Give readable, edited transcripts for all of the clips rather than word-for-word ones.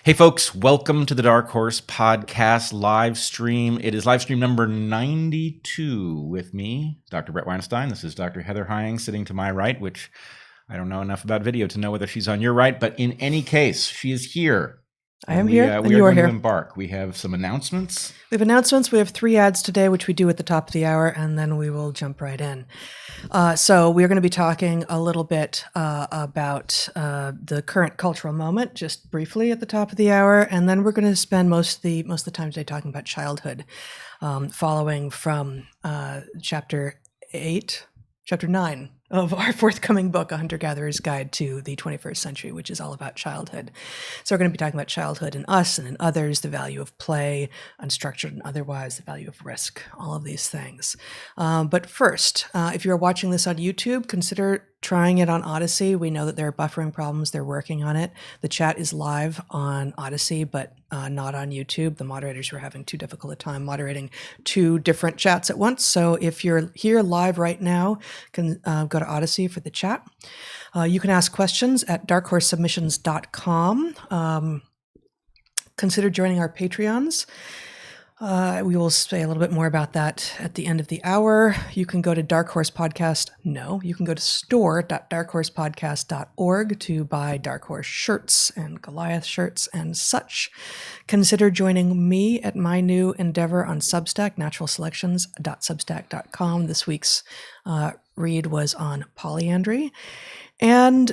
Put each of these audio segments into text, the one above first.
Hey folks, welcome to the DarkHorse podcast live stream. It is live stream number 92 with me, Dr. Bret Weinstein. This is Dr. Heather Hying sitting to my right, which I don't know enough about video to know whether she's on your right, but in any case, she is here. I am here, and you are going here. To embark. We have some announcements. We have announcements. We have 3 ads today, which we do at the top of the hour, and then we will jump right in. So we're going to be talking a little bit about the current cultural moment, just briefly at the top of the hour, and then we're going to spend most of the time today talking about childhood, following from chapter 9 of our forthcoming book, A Hunter-Gatherer's Guide to the 21st Century, which is all about childhood. So we're going to be talking about childhood in us and in others, the value of play, unstructured and otherwise, the value of risk, all of these things. But first, if you're watching this on YouTube, consider trying it on Odyssey. We know that there are buffering problems. They're working on it. The chat is live on Odyssey, but not on YouTube. The moderators were having too difficult a time moderating 2 different chats at once. So if you're here live right now, can go to Odyssey for the chat. You can ask questions at darkhorsesubmissions.com. Consider joining our Patreons. We will say a little bit more about that at the end of the hour. You can go to DarkHorse Podcast. No, you can go to store.darkhorsepodcast.org to buy DarkHorse shirts and Goliath shirts and such. Consider joining me at my new endeavor on Substack, naturalselections.substack.com. This week's read was on polyandry. And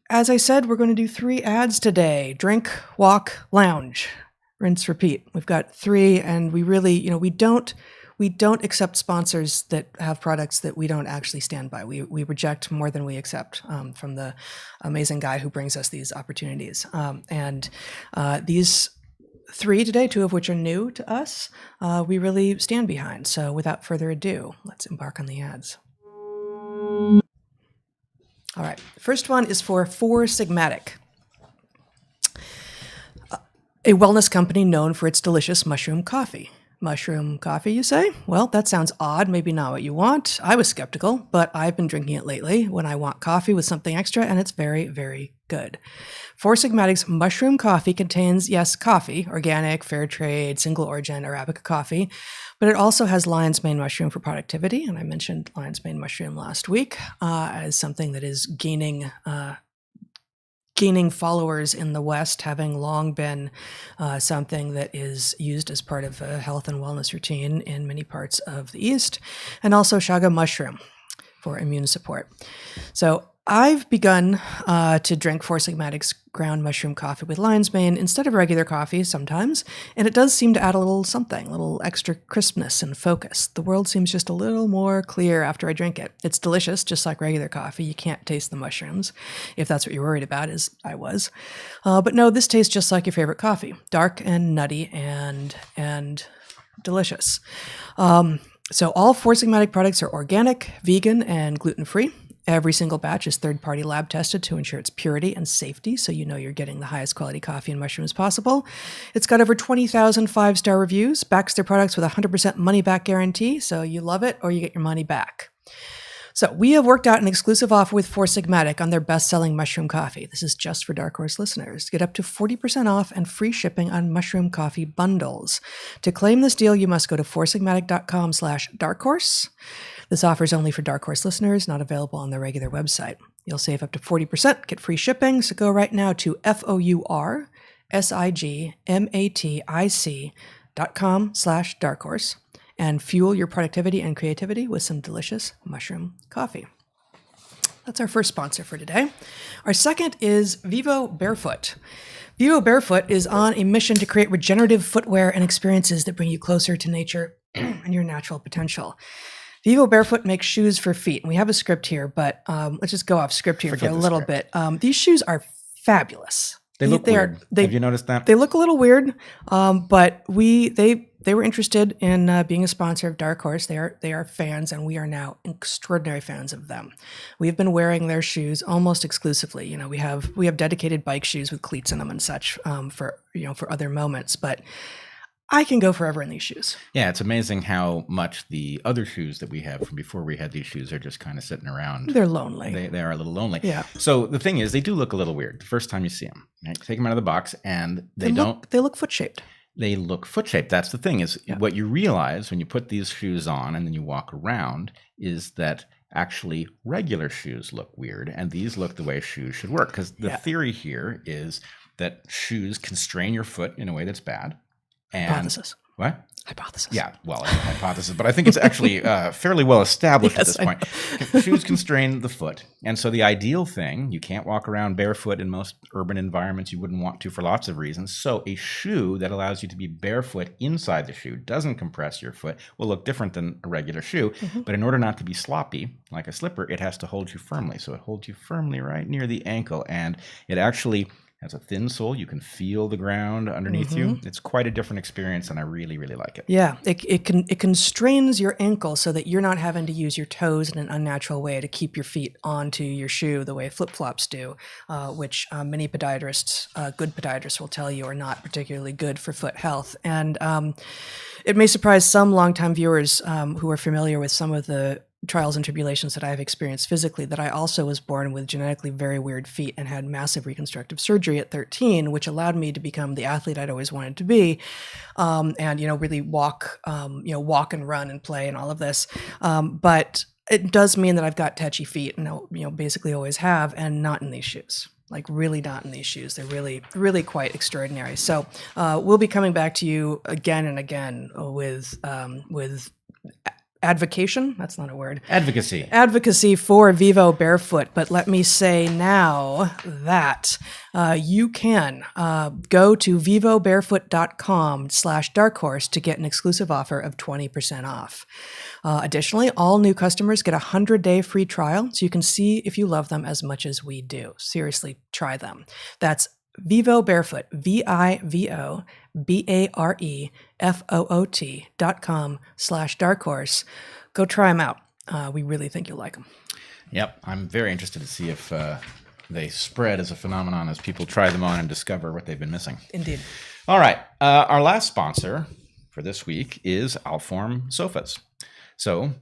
as I said, we're going to do 3 ads today. Drink, walk, lounge. Rinse, repeat. We've got 3, and we really, we don't accept sponsors that have products that we don't actually stand by. We reject more than we accept from the amazing guy who brings us these opportunities. And these 3 today, 2 of which are new to us, we really stand behind. So without further ado, let's embark on the ads. All right. The first one is for Four Sigmatic, a wellness company known for its delicious mushroom coffee. Mushroom coffee, you say? Well, that sounds odd, maybe not what you want. I was skeptical, but I've been drinking it lately when I want coffee with something extra, and it's very, very good. Four Sigmatic's mushroom coffee contains, yes, coffee, organic, fair trade, single origin, Arabica coffee, but it also has lion's mane mushroom for productivity, and I mentioned lion's mane mushroom last week as something that is gaining followers in the West, having long been something that is used as part of a health and wellness routine in many parts of the East, and also chaga mushroom for immune support. So I've begun to drink Four Sigmatic's ground mushroom coffee with lion's mane instead of regular coffee sometimes, and it does seem to add a little something, a little extra crispness and focus. The world seems just a little more clear after I drink it. It's delicious, just like regular coffee. You can't taste the mushrooms, if that's what you're worried about, as I was. But no, this tastes just like your favorite coffee, dark and nutty and delicious. So all Four Sigmatic products are organic, vegan, and gluten-free. Every single batch is third-party lab tested to ensure its purity and safety, so you know you're getting the highest quality coffee and mushrooms possible. It's got over 20,000 5-star reviews, backs their products with a 100% money-back guarantee, so you love it or you get your money back. So we have worked out an exclusive offer with Four Sigmatic on their best-selling mushroom coffee. This is just for Dark Horse listeners. Get up to 40% off and free shipping on mushroom coffee bundles. To claim this deal, you must go to foursigmatic.com/darkhorse. This offer is only for Dark Horse listeners, not available on their regular website. You'll save up to 40%, get free shipping, so go right now to foursigmatic.com/darkhorse and fuel your productivity and creativity with some delicious mushroom coffee. That's our first sponsor for today. Our second is Vivo Barefoot. Vivo Barefoot is on a mission to create regenerative footwear and experiences that bring you closer to nature and your natural potential. Vivo Barefoot makes shoes for feet. And we have a script here, but let's just go off script here for a little bit. These shoes are fabulous. They look weird. Have you noticed that? They look a little weird, but they were interested in being a sponsor of Dark Horse. They are fans, and we are now extraordinary fans of them. We've been wearing their shoes almost exclusively. We have dedicated bike shoes with cleats in them and such for other moments, but I can go forever in these shoes. Yeah, it's amazing how much the other shoes that we have from before we had these shoes are just kind of sitting around. They're lonely. They are a little lonely. Yeah. So the thing is, they do look a little weird the first time you see them. Right? Take them out of the box, and they look foot-shaped. They look foot-shaped. That's the thing is what you realize when you put these shoes on and then you walk around is that actually regular shoes look weird, and these look the way shoes should work. Because the theory here is that shoes constrain your foot in a way that's bad. Hypothesis. What? Hypothesis. Yeah, well, it's a hypothesis, but I think it's actually fairly well established at this point. Shoes constrain the foot. And so the ideal thing, you can't walk around barefoot in most urban environments. You wouldn't want to for lots of reasons. So a shoe that allows you to be barefoot inside the shoe, doesn't compress your foot, will look different than a regular shoe. Mm-hmm. But in order not to be sloppy, like a slipper, it has to hold you firmly. So it holds you firmly right near the ankle. And it actually has a thin sole. You can feel the ground underneath you. It's quite a different experience, and I really, really like it. Yeah, it constrains your ankle so that you're not having to use your toes in an unnatural way to keep your feet onto your shoe the way flip-flops do, which many podiatrists, good podiatrists will tell you are not particularly good for foot health. And it may surprise some longtime viewers who are familiar with some of the trials and tribulations that I've experienced physically, that I also was born with genetically very weird feet and had massive reconstructive surgery at 13, which allowed me to become the athlete I'd always wanted to be, and really walk and run and play and all of this. But it does mean that I've got tetchy feet, and basically always have, and not in these shoes. Like really not in these shoes. They're really, really quite extraordinary. So we'll be coming back to you again and again with advocation, that's not a word. Advocacy for Vivo Barefoot. But let me say now that you can go to vivobarefoot.com/darkhorse to get an exclusive offer of 20% off. Additionally, all new customers get a 100-day free trial, so you can see if you love them as much as we do. Seriously, try them. That's Vivo Barefoot, vivobarefoot.com/darkhorse. Go try them out. We really think you'll like them. Yep. I'm very interested to see if they spread as a phenomenon as people try them on and discover what they've been missing. Indeed. All right. Our last sponsor for this week is Alform Sofas. So,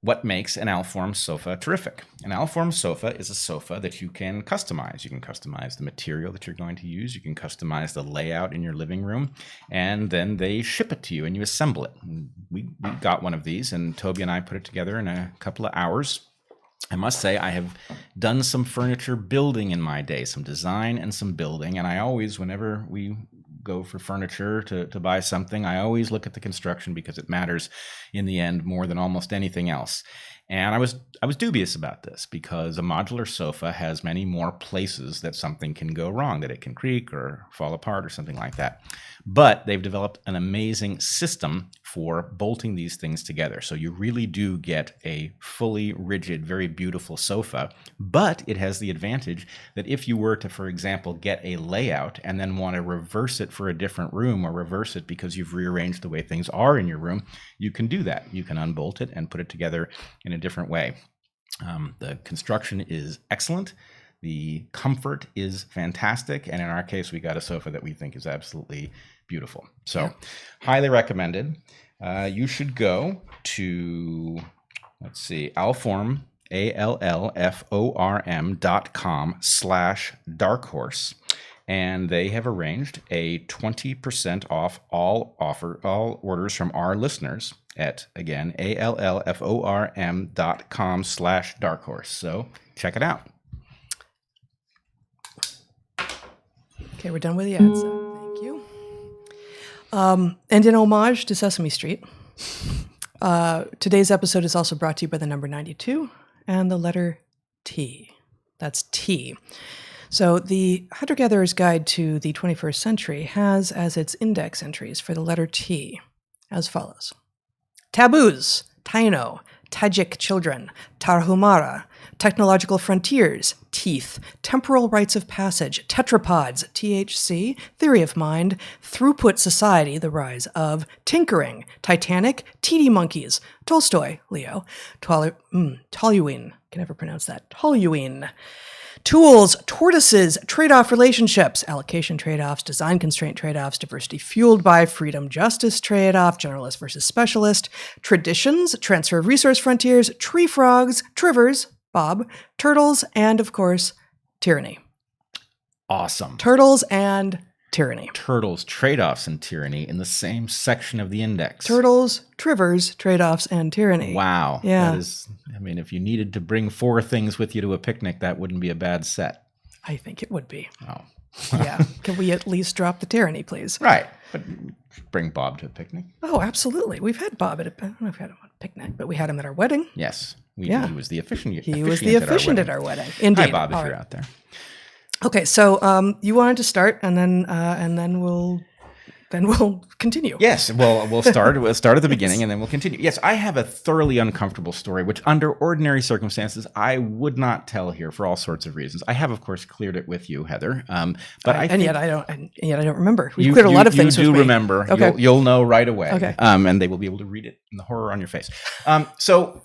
what makes an Alform sofa terrific? An Alform sofa is a sofa that you can customize. You can customize the material that you're going to use. You can customize the layout in your living room. And then they ship it to you and you assemble it. We got one of these, and Toby and I put it together in a couple of hours. I must say I have done some furniture building in my day, some design and some building. And I always, whenever we go for furniture to buy something, I always look at the construction because it matters in the end more than almost anything else. And I was dubious about this because a modular sofa has many more places that something can go wrong, that it can creak or fall apart or something like that. But they've developed an amazing system for bolting these things together. So you really do get a fully rigid, very beautiful sofa, but it has the advantage that if you were to, for example, get a layout and then want to reverse it for a different room or reverse it because you've rearranged the way things are in your room, you can do that. You can unbolt it and put it together in a different way. The construction is excellent. The comfort is fantastic. And in our case, we got a sofa that we think is absolutely beautiful. So highly recommended. You should go to, Alform, ALLFORM.com/darkhorse. And they have arranged a 20% off all orders from our listeners at, again, ALLFORM.com/darkhorse. So check it out. Okay, we're done with the ads. Thank you. And in homage to Sesame Street, today's episode is also brought to you by the number 92 and the letter T. That's T. So the Hunter-Gatherer's Guide to the 21st Century has as its index entries for the letter T as follows. Taboos, Taino, Tajik children, Tarahumara, technological frontiers, teeth, temporal rites of passage, tetrapods, THC, theory of mind, throughput society, the rise of, tinkering, Titanic, TD monkeys, Tolstoy, Leo, Toluene, can never pronounce that, Toluene, Tools, tortoises, trade-off relationships, allocation trade-offs, design constraint trade-offs, diversity fueled by freedom justice trade-off, generalist versus specialist, traditions, transfer of resource frontiers, tree frogs, trivers, Bob, turtles, and of course, tyranny. Awesome. Turtles and tyranny. Turtles, trade-offs, and tyranny in the same section of the index. Turtles, trivers, trade-offs, and tyranny. Wow. Yeah. That is, I mean, if you needed to bring 4 things with you to a picnic, that wouldn't be a bad set. I think it would be. Oh. Yeah. Can we at least drop the tyranny, please? Right. But bring Bob to a picnic. Oh, absolutely. We've had Bob at I don't know if we had him on a picnic, but we had him at our wedding. Yes. He was the officiant. He was the officiant at our wedding. Indeed. Hi, Bob, if you're out there. Okay, so you wanted to start, and then we'll continue. Yes, well, we'll start at the beginning, and then we'll continue. Yes, I have a thoroughly uncomfortable story, which under ordinary circumstances I would not tell here for all sorts of reasons. I have, of course, cleared it with you, Heather, but yet I don't remember. We cleared a lot of things. You do remember. Okay. You'll know right away. Okay. And they will be able to read it in the horror on your face. So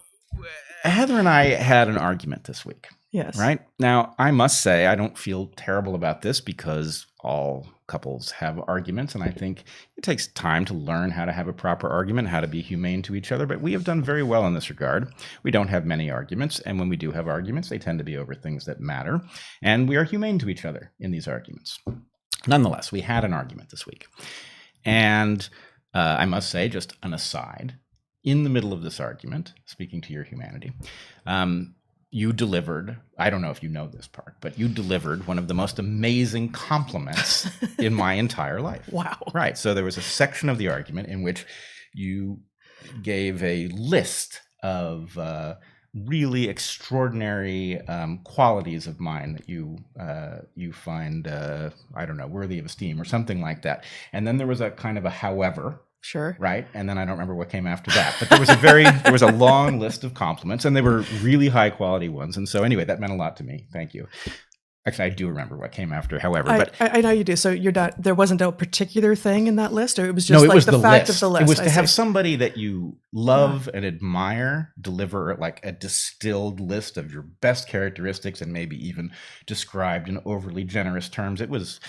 Heather and I had an argument this week. Yes. Right? Now, I must say, I don't feel terrible about this because all couples have arguments, and I think it takes time to learn how to have a proper argument, how to be humane to each other, but we have done very well in this regard. We don't have many arguments, and when we do have arguments, they tend to be over things that matter, and we are humane to each other in these arguments. Nonetheless, we had an argument this week, and I must say, just an aside, in the middle of this argument, speaking to your humanity, you delivered, I don't know if you know this part, but you delivered one of the most amazing compliments in my entire life. Wow. Right. So there was a section of the argument in which you gave a list of really extraordinary qualities of mine that you find, I don't know, worthy of esteem or something like that. And then there was a kind of a however. Sure. Right. And then I don't remember what came after that. But there was a long list of compliments, and they were really high quality ones. And so anyway, that meant a lot to me. Thank you. Actually, I do remember what came after, however. But I know you do. So there wasn't a particular thing in that list, or it was just the fact of the list. It was to have somebody that you love and admire deliver like a distilled list of your best characteristics, and maybe even described in overly generous terms. It was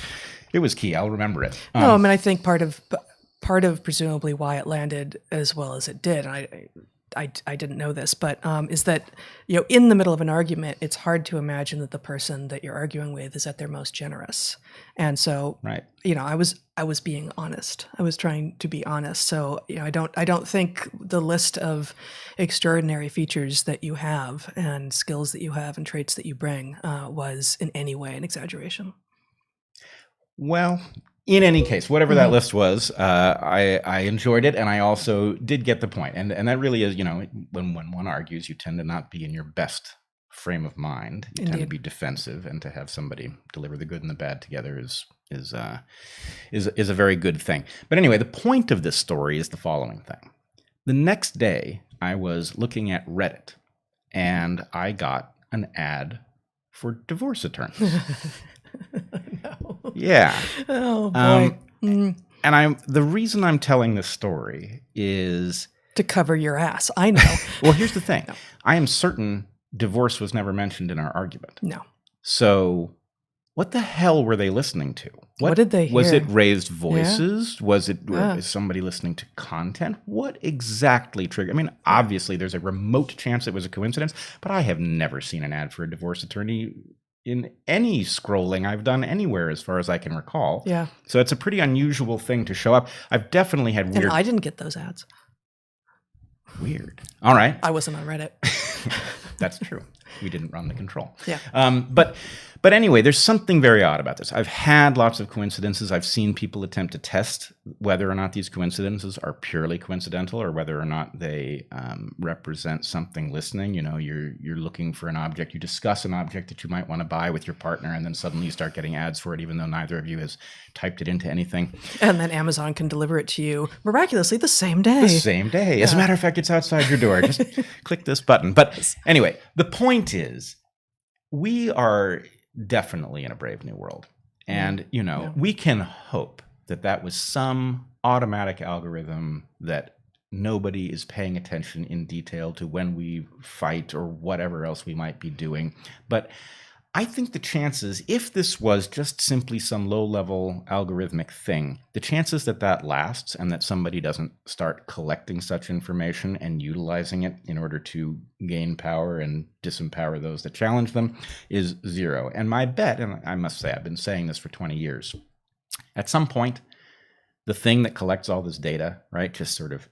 key. I'll remember it. No, I mean, I think part of presumably why it landed as well as it did, and I didn't know this, but is that, in the middle of an argument, it's hard to imagine that the person that you're arguing with is at their most generous. And so, right. I was being honest. I was trying to be honest. So, I don't think the list of extraordinary features that you have and skills that you have and traits that you bring was in any way an exaggeration. Well, in any case, whatever that list was, I enjoyed it, and I also did get the point. And that really is, when one argues, you tend to not be in your best frame of mind. You tend to be defensive, and to have somebody deliver the good and the bad together is a very good thing. But anyway, the point of this story is the following thing. The next day, I was looking at Reddit, and I got an ad for divorce attorneys. No. Yeah. Oh boy. And the reason I'm telling this story is to cover your ass. I know. Well, here's the thing. No. I am certain divorce was never mentioned in our argument. No. So what the hell were they listening to? What did they hear? Was it raised voices? Yeah. Was it was somebody listening to content? What exactly triggered? I mean, obviously there's a remote chance it was a coincidence, but I have never seen an ad for a divorce attorney in any scrolling I've done anywhere, as far as I can recall. Yeah. So it's a pretty unusual thing to show up. I've definitely had weird... And I didn't get those ads. Weird. All right. I wasn't on Reddit. That's true. We didn't run the control. Yeah. But anyway, there's something very odd about this. I've had lots of coincidences. I've seen people attempt to test whether or not these coincidences are purely coincidental or whether or not they represent something listening. You're looking for an object. You discuss an object that you might want to buy with your partner, and then suddenly you start getting ads for it, even though neither of you has typed it into anything. And then Amazon can deliver it to you miraculously the same day. The same day. As a matter of fact, it's outside your door. Just click this button. But anyway, the point is, we are definitely in a brave new world. And, we can hope that was some automatic algorithm that nobody is paying attention in detail to when we fight or whatever else we might be doing. But I think the chances, if this was just simply some low-level algorithmic thing, the chances that that lasts and that somebody doesn't start collecting such information and utilizing it in order to gain power and disempower those that challenge them is zero. And my bet, and I must say I've been saying this for 20 years, at some point, the thing that collects all this data, right, just sort of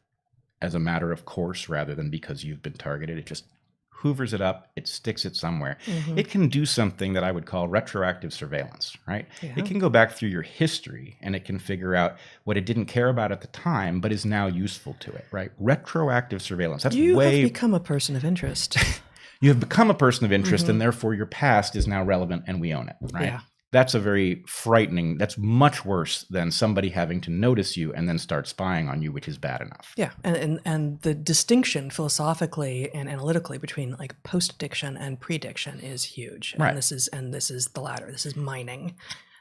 as a matter of course rather than because you've been targeted, it just hoovers it up, it sticks it somewhere. Mm-hmm. It can do something that I would call retroactive surveillance, right? Yeah. It can go back through your history and it can figure out what it didn't care about at the time, but is now useful to it, right? Retroactive surveillance. That's You have become a person of interest. You have become a person of interest, and therefore your past is now relevant and we own it, right? Yeah. That's a very frightening, that's much worse than somebody having to notice you and then start spying on you, which is bad enough. Yeah, and the distinction philosophically and analytically between like post-diction and prediction is huge. Right. And this is the latter. This is mining,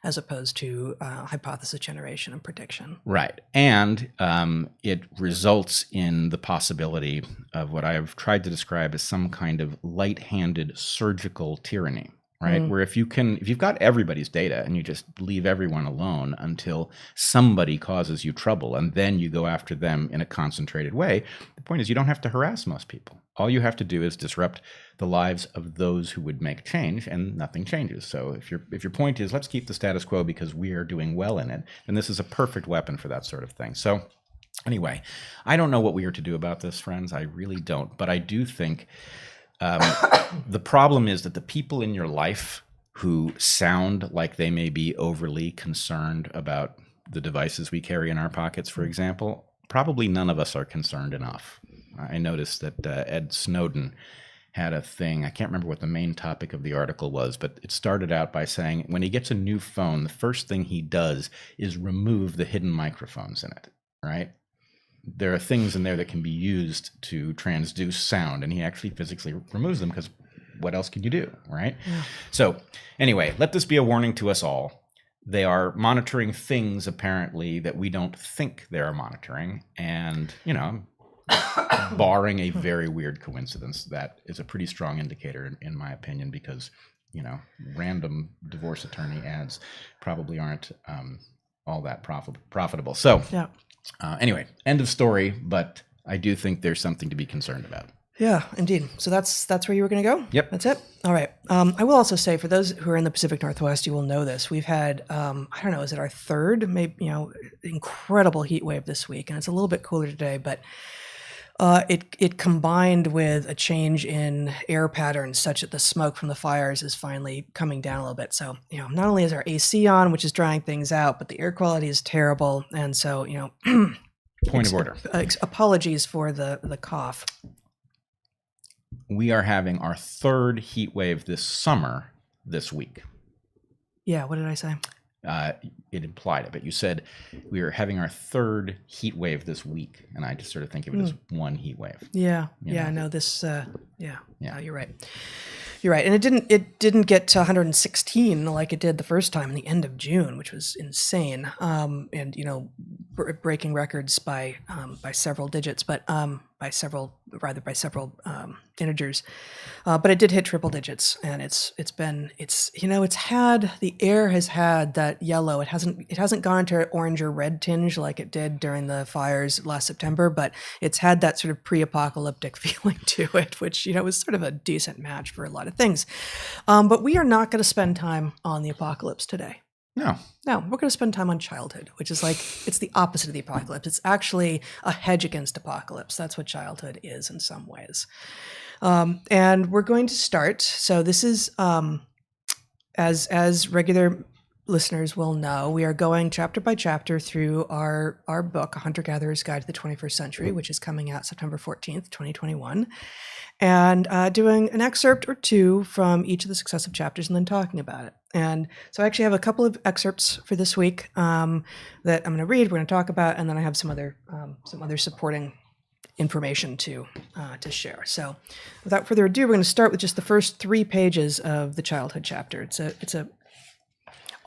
as opposed to hypothesis generation and prediction. Right. And it results in the possibility of what I have tried to describe as some kind of light-handed surgical tyranny. Right. Where if you've got everybody's data and you just leave everyone alone until somebody causes you trouble and then you go after them in a concentrated way, the point is you don't have to harass most people. All you have to do is disrupt the lives of those who would make change, and nothing changes. So if your point is let's keep the status quo because we are doing well in it, then this is a perfect weapon for that sort of thing. So anyway, I don't know what we are to do about this, friends. I really don't. But I do think the problem is that the people in your life who sound like they may be overly concerned about the devices we carry in our pockets, for example, probably none of us are concerned enough. I noticed that Ed Snowden had a thing. I can't remember what the main topic of the article was, but it started out by saying when he gets a new phone, the first thing he does is remove the hidden microphones in it, right? There are things in there that can be used to transduce sound, and he actually physically removes them because what else can you do, right? Yeah. So anyway, let this be a warning to us all. They are monitoring things, apparently, that we don't think they are monitoring. And, barring a very weird coincidence, that is a pretty strong indicator, in my opinion, because, random divorce attorney ads probably aren't all that profitable. So yeah. Anyway, end of story, but I do think there's something to be concerned about. Yeah, indeed. So that's where you were going to go? Yep. That's it? All right. I will also say, for those who are in the Pacific Northwest, you will know this. We've had, I don't know, is it our third, maybe, incredible heat wave this week. And it's a little bit cooler today, but it combined with a change in air patterns such that the smoke from the fires is finally coming down a little bit. So, not only is our AC on, which is drying things out, but the air quality is terrible. And so, point of order. Apologies for the cough. We are having our third heat wave this summer this week. Yeah, what did I say? It implied it, but you said we are having our third heat wave this week, and I just sort of think of it as one heat wave. Yeah, no, this, you're right. You're right, and it didn't get to 116 like it did the first time in the end of June, which was insane, and breaking records by several digits, but by several integers, but it did hit triple digits, and the air has had that yellow. It hasn't gone into orange or red tinge like it did during the fires last September, but it's had that sort of pre-apocalyptic feeling to it, which was sort of a decent match for a lot of things. But we are not going to spend time on the apocalypse today. No, we're going to spend time on childhood, which is it's the opposite of the apocalypse. It's actually a hedge against apocalypse. That's what childhood is in some ways. And we're going to start. So this is, as regular listeners will know, we are going chapter by chapter through our book, A Hunter-Gatherer's Guide to the 21st Century, which is coming out September 14th, 2021. And doing an excerpt or two from each of the successive chapters and then talking about it. And so I actually have a couple of excerpts for this week that I'm going to read, we're going to talk about, and then I have some other supporting information to share. So without further ado, we're going to start with just the first 3 pages of the childhood chapter.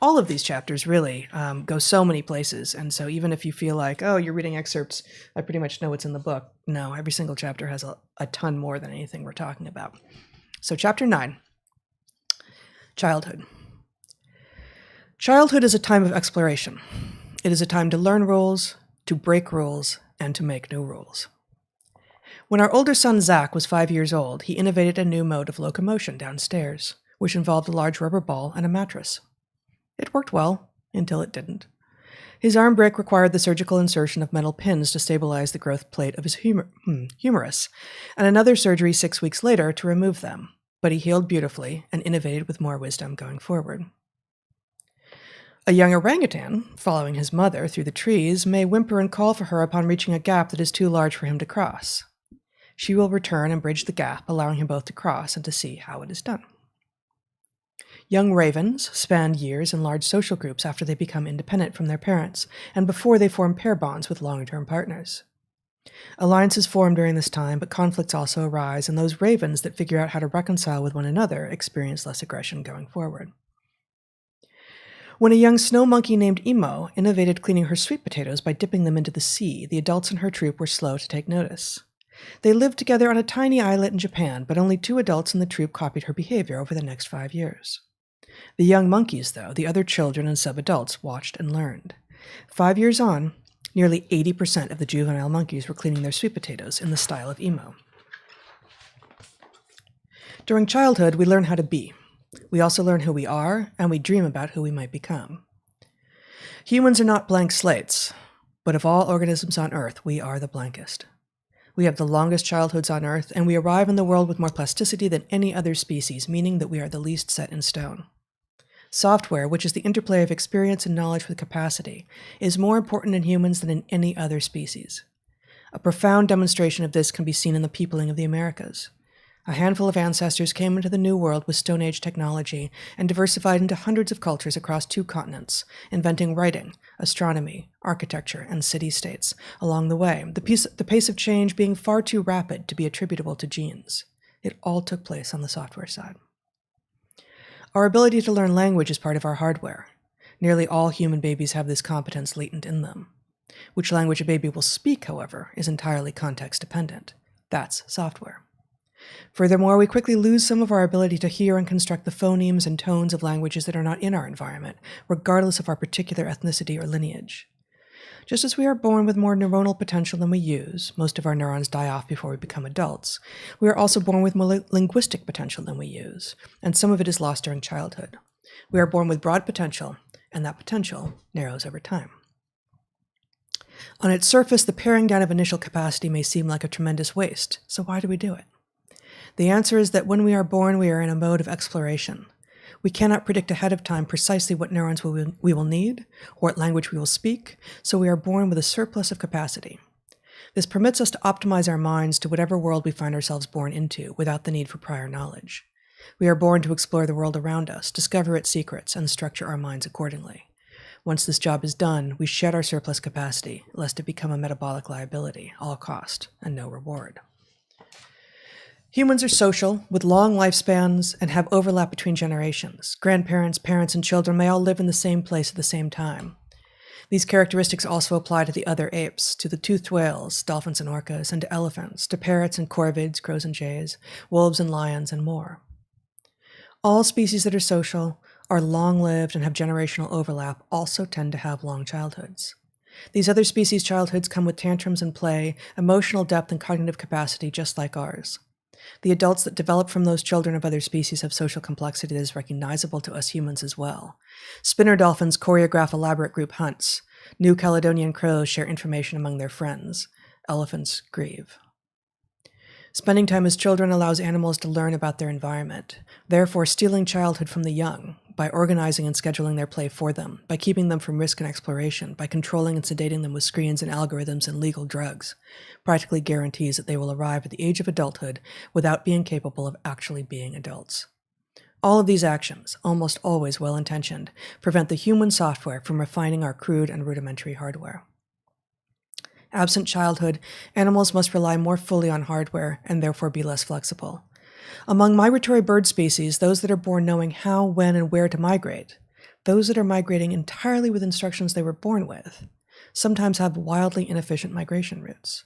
All of these chapters really go so many places. And so even if you feel like, oh, you're reading excerpts, I pretty much know what's in the book. No, every single chapter has a ton more than anything we're talking about. So chapter 9, Childhood. Childhood is a time of exploration. It is a time to learn rules, to break rules, and to make new rules. When our older son Zach was 5 years old, he innovated a new mode of locomotion downstairs, which involved a large rubber ball and a mattress. It worked well, until it didn't. His arm brake required the surgical insertion of metal pins to stabilize the growth plate of his humerus, and another surgery 6 weeks later to remove them, but he healed beautifully and innovated with more wisdom going forward. A young orangutan, following his mother through the trees, may whimper and call for her upon reaching a gap that is too large for him to cross. She will return and bridge the gap, allowing him both to cross and to see how it is done. Young ravens span years in large social groups after they become independent from their parents and before they form pair bonds with long-term partners. Alliances form during this time, but conflicts also arise, and those ravens that figure out how to reconcile with one another experience less aggression going forward. When a young snow monkey named Emo innovated cleaning her sweet potatoes by dipping them into the sea, the adults in her troop were slow to take notice. They lived together on a tiny islet in Japan, but only 2 adults in the troop copied her behavior over the next 5 years. The young monkeys, though, the other children and sub-adults, watched and learned. 5 years on, nearly 80% of the juvenile monkeys were cleaning their sweet potatoes in the style of Emo. During childhood, we learn how to be. We also learn who we are, and we dream about who we might become. Humans are not blank slates, but of all organisms on Earth, we are the blankest. We have the longest childhoods on Earth, and we arrive in the world with more plasticity than any other species, meaning that we are the least set in stone. Software, which is the interplay of experience and knowledge with capacity, is more important in humans than in any other species. A profound demonstration of this can be seen in the peopling of the Americas. A handful of ancestors came into the New World with Stone Age technology and diversified into hundreds of cultures across 2 continents, inventing writing, astronomy, architecture, and city-states along the way, the pace of change being far too rapid to be attributable to genes. It all took place on the software side. Our ability to learn language is part of our hardware. Nearly all human babies have this competence latent in them. Which language a baby will speak, however, is entirely context-dependent. That's software. Furthermore, we quickly lose some of our ability to hear and construct the phonemes and tones of languages that are not in our environment, regardless of our particular ethnicity or lineage. Just as we are born with more neuronal potential than we use, most of our neurons die off before we become adults, we are also born with more linguistic potential than we use, and some of it is lost during childhood. We are born with broad potential, and that potential narrows over time. On its surface, the paring down of initial capacity may seem like a tremendous waste, so why do we do it? The answer is that when we are born, we are in a mode of exploration. We cannot predict ahead of time precisely what neurons we will need, or what language we will speak, so we are born with a surplus of capacity. This permits us to optimize our minds to whatever world we find ourselves born into, without the need for prior knowledge. We are born to explore the world around us, discover its secrets, and structure our minds accordingly. Once this job is done, we shed our surplus capacity, lest it become a metabolic liability, all cost, and no reward. Humans are social, with long lifespans, and have overlap between generations. Grandparents, parents, and children may all live in the same place at the same time. These characteristics also apply to the other apes, to the toothed whales, dolphins and orcas, and to elephants, to parrots and corvids, crows and jays, wolves and lions, and more. All species that are social, are long-lived, and have generational overlap also tend to have long childhoods. These other species' childhoods come with tantrums and play, emotional depth and cognitive capacity just like ours. The adults that develop from those children of other species have social complexity that is recognizable to us humans as well. Spinner dolphins choreograph elaborate group hunts. New Caledonian crows share information among their friends. Elephants grieve. Spending time as children allows animals to learn about their environment, therefore stealing childhood from the young, by organizing and scheduling their play for them, by keeping them from risk and exploration, by controlling and sedating them with screens and algorithms and legal drugs, practically guarantees that they will arrive at the age of adulthood without being capable of actually being adults. All of these actions, almost always well-intentioned, prevent the human software from refining our crude and rudimentary hardware. Absent childhood, animals must rely more fully on hardware and therefore be less flexible. Among migratory bird species, those that are born knowing how, when, and where to migrate, those that are migrating entirely with instructions they were born with, sometimes have wildly inefficient migration routes.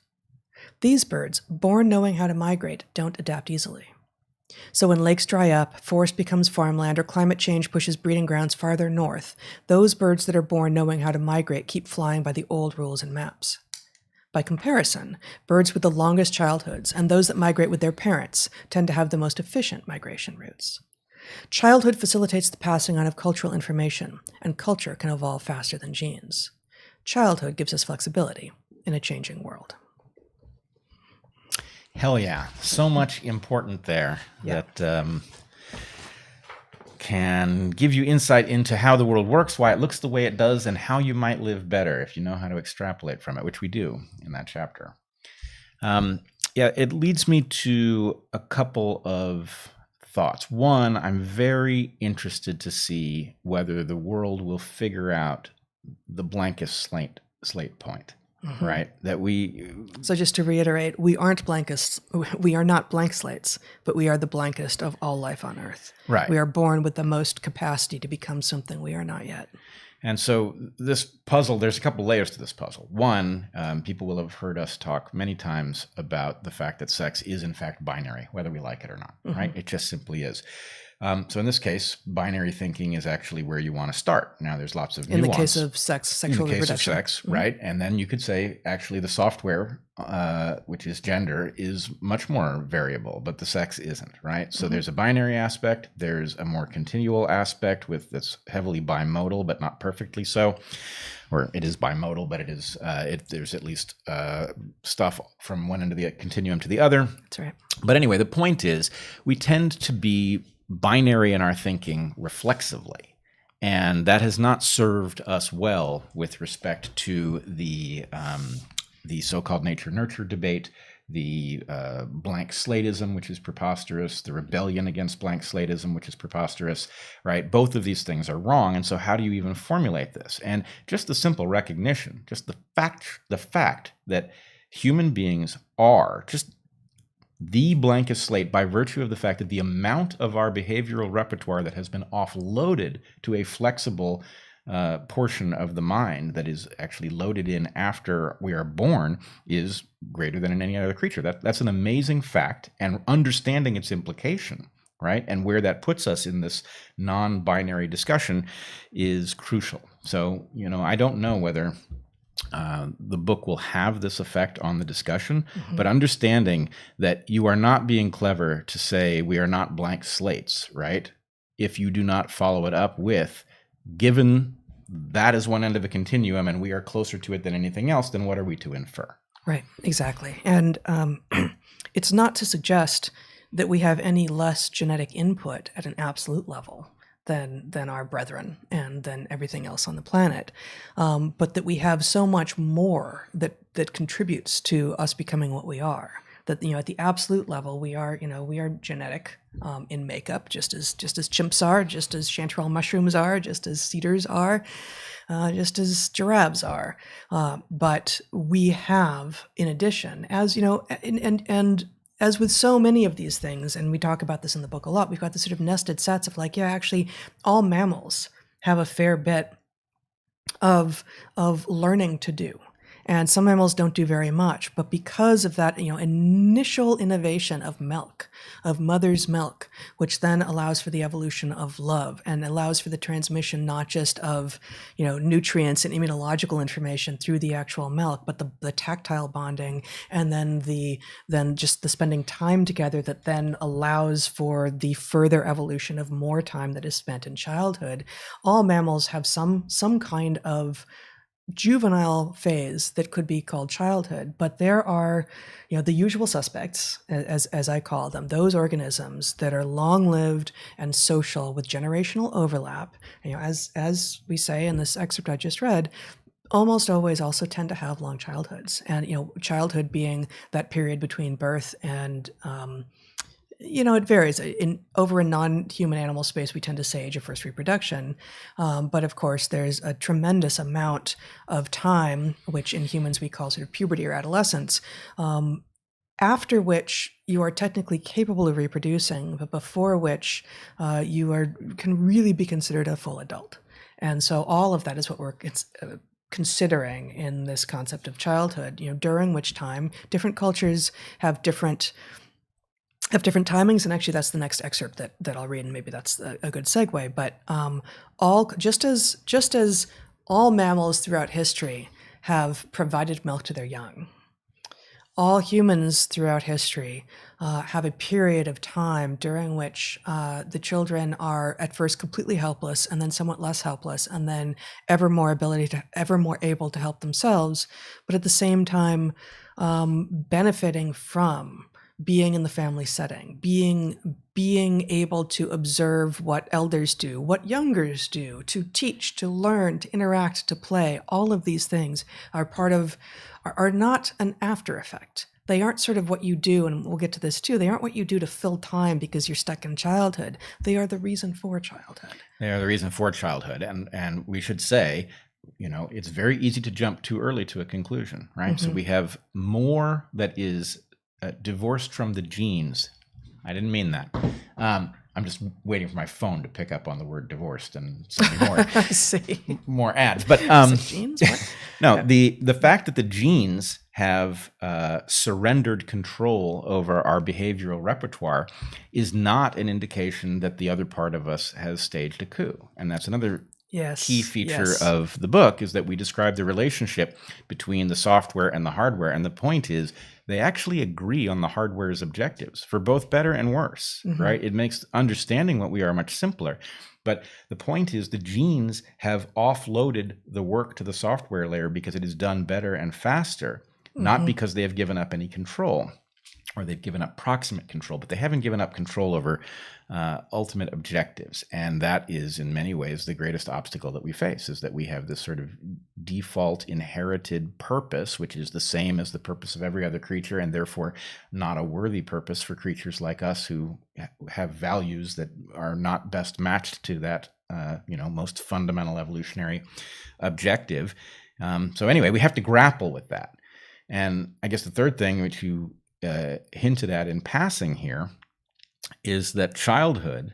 These birds, born knowing how to migrate, don't adapt easily. So when lakes dry up, forest becomes farmland, or climate change pushes breeding grounds farther north, those birds that are born knowing how to migrate keep flying by the old rules and maps. By comparison, birds with the longest childhoods and those that migrate with their parents tend to have the most efficient migration routes. Childhood facilitates the passing on of cultural information, and culture can evolve faster than genes. Childhood gives us flexibility in a changing world. Hell yeah. So much important there that can give you insight into how the world works, why it looks the way it does, and how you might live better if you know how to extrapolate from it, which we do in that chapter. It leads me to a couple of thoughts. One, I'm very interested to see whether the world will figure out the blankest slate point. Mm-hmm. Right. So just to reiterate, we are not blank slates, but we are the blankest of all life on Earth. Right. We are born with the most capacity to become something we are not yet. And so this puzzle, there's a couple layers to this puzzle. One, people will have heard us talk many times about the fact that sex is in fact binary, whether we like it or not. Mm-hmm. Right. It just simply is. So in this case, binary thinking is actually where you want to start. Now, there's lots of nuance. In the case of sex, sexual reproduction. In the case of sex, mm-hmm. Right? And then you could say, actually, the software, which is gender, is much more variable, but the sex isn't, right? So mm-hmm. There's a binary aspect. There's a more continual aspect that's heavily bimodal, but not perfectly so. Or it is bimodal, but it is there's at least stuff from one end of the continuum to the other. That's right. But anyway, the point is, we tend to be binary in our thinking reflexively, and that has not served us well with respect to the so-called nature-nurture debate, the blank slatism, which is preposterous, the rebellion against blank slatism, which is preposterous, right? Both of these things are wrong, and so how do you even formulate this? And just the simple recognition, just the fact that human beings are just the blankest slate by virtue of the fact that the amount of our behavioral repertoire that has been offloaded to a flexible portion of the mind that is actually loaded in after we are born is greater than in any other creature. That's an amazing fact, and understanding its implication, right, and where that puts us in this non-binary discussion is crucial. So, I don't know whether the book will have this effect on the discussion, mm-hmm. but understanding that you are not being clever to say we are not blank slates, right? If you do not follow it up with, given that is one end of a continuum and we are closer to it than anything else, then what are we to infer? Right, exactly. And it's not to suggest that we have any less genetic input at an absolute level than our brethren and than everything else on the planet, but that we have so much more that contributes to us becoming what we are. That at the absolute level we are genetic in makeup, just as chimps are, just as chanterelle mushrooms are, just as cedars are, just as giraffes are. But we have, in addition, as and as with so many of these things, and we talk about this in the book a lot, we've got this sort of nested sets of actually all mammals have a fair bit of learning to do. And some mammals don't do very much, but because of that, initial innovation of milk, of mother's milk, which then allows for the evolution of love and allows for the transmission not just of, nutrients and immunological information through the actual milk, but the tactile bonding, and then just the spending time together that then allows for the further evolution of more time that is spent in childhood. All mammals have some kind of juvenile phase that could be called childhood, but there are, the usual suspects, as I call them, those organisms that are long-lived and social with generational overlap. As we say in this excerpt I just read, almost always also tend to have long childhoods, and childhood being that period between birth and it varies. Over a non-human animal space, we tend to say age of first reproduction. But of course, there's a tremendous amount of time, which in humans we call sort of puberty or adolescence, after which you are technically capable of reproducing, but before which you can really be considered a full adult. And so all of that is what we're considering in this concept of childhood, during which time different cultures have different have different timings, and actually that's the next excerpt that I'll read, and maybe that's a good segue. But just as all mammals throughout history have provided milk to their young, all humans throughout history have a period of time during which the children are at first completely helpless, and then somewhat less helpless, and then ever more able to help themselves, but at the same time benefiting from being in the family setting, being able to observe what elders do, what youngers do, to teach, to learn, to interact, to play. All of these things are not an after effect. They aren't sort of what you do, and we'll get to this too. They aren't what you do to fill time because you're stuck in childhood. They are the reason for childhood. They are the reason for childhood, and we should say, it's very easy to jump too early to a conclusion, right? So we have more that is divorced from the genes. I didn't mean that. I'm just waiting for my phone to pick up on the word divorced and send me more. I see. More ads. But genes? What? no, the fact that the genes have surrendered control over our behavioral repertoire is not an indication that the other part of us has staged a coup. And that's another key feature of the book, is that we describe the relationship between the software and the hardware. And the point is, they actually agree on the hardware's objectives for both better and worse, right? It makes understanding what we are much simpler. But the point is, the genes have offloaded the work to the software layer because it is done better and faster, not because they have given up any control, or they've given up proximate control, but they haven't given up control over ultimate objectives. And that is, in many ways, the greatest obstacle that we face, is that we have this sort of default inherited purpose, which is the same as the purpose of every other creature, and therefore not a worthy purpose for creatures like us who have values that are not best matched to that most fundamental evolutionary objective. So anyway, we have to grapple with that. And I guess the third thing, which you hinted at in passing here, is that childhood,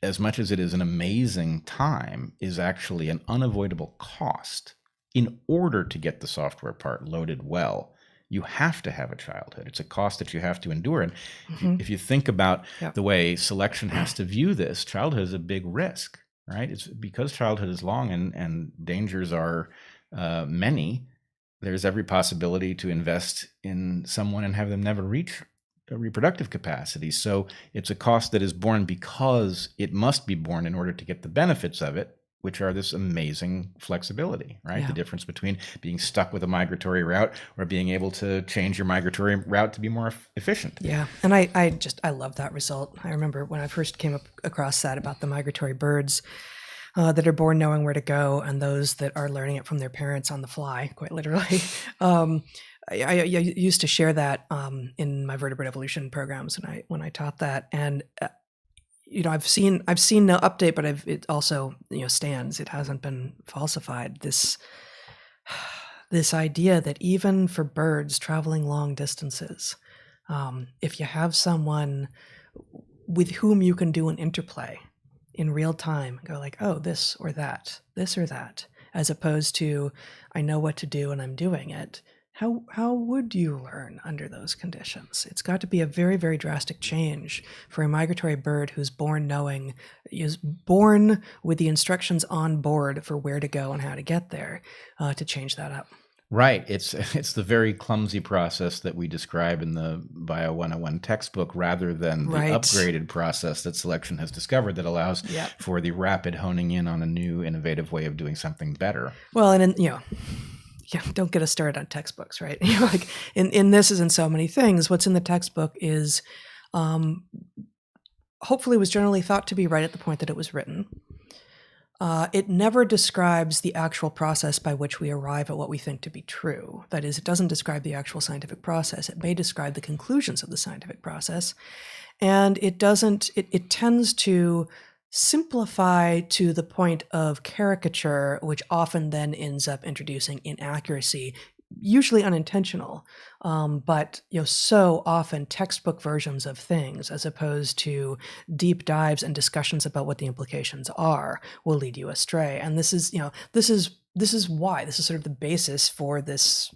as much as it is an amazing time, is actually an unavoidable cost. In order to get the software part loaded well, you have to have a childhood. It's a cost that you have to endure. And if you think about the way selection has to view this, childhood is a big risk, right? It's because childhood is long and dangers are many. There's every possibility to invest in someone and have them never reach a reproductive capacity. So it's a cost that is borne because it must be borne in order to get the benefits of it, which are this amazing flexibility, right? Yeah. The difference between being stuck with a migratory route or being able to change your migratory route to be more efficient. Yeah, and I love that result. I remember when I first came across that about the migratory birds that are born knowing where to go, and those that are learning it from their parents on the fly, quite literally. I used to share that in my vertebrate evolution programs when I taught that, and I've seen no update, but it also stands. It hasn't been falsified. This idea that even for birds traveling long distances, if you have someone with whom you can do an interplay in real time, go like, oh, this or that, as opposed to, I know what to do and I'm doing it. How would you learn under those conditions? It's got to be a very, very drastic change for a migratory bird who's born with the instructions on board for where to go and how to get there, to change that up. Right. It's the very clumsy process that we describe in the Bio 101 textbook, rather than the upgraded process that selection has discovered that allows for the rapid honing in on a new, innovative way of doing something better. Well, and don't get us started on textbooks, right? Like in this, as in so many things, what's in the textbook is hopefully was generally thought to be right at the point that it was written. It never describes the actual process by which we arrive at what we think to be true. That is, it doesn't describe the actual scientific process. It may describe the conclusions of the scientific process. And it tends to simplify to the point of caricature, which often then ends up introducing inaccuracy, usually unintentional, but so often textbook versions of things, as opposed to deep dives and discussions about what the implications are, will lead you astray. And this is why this is sort of the basis for this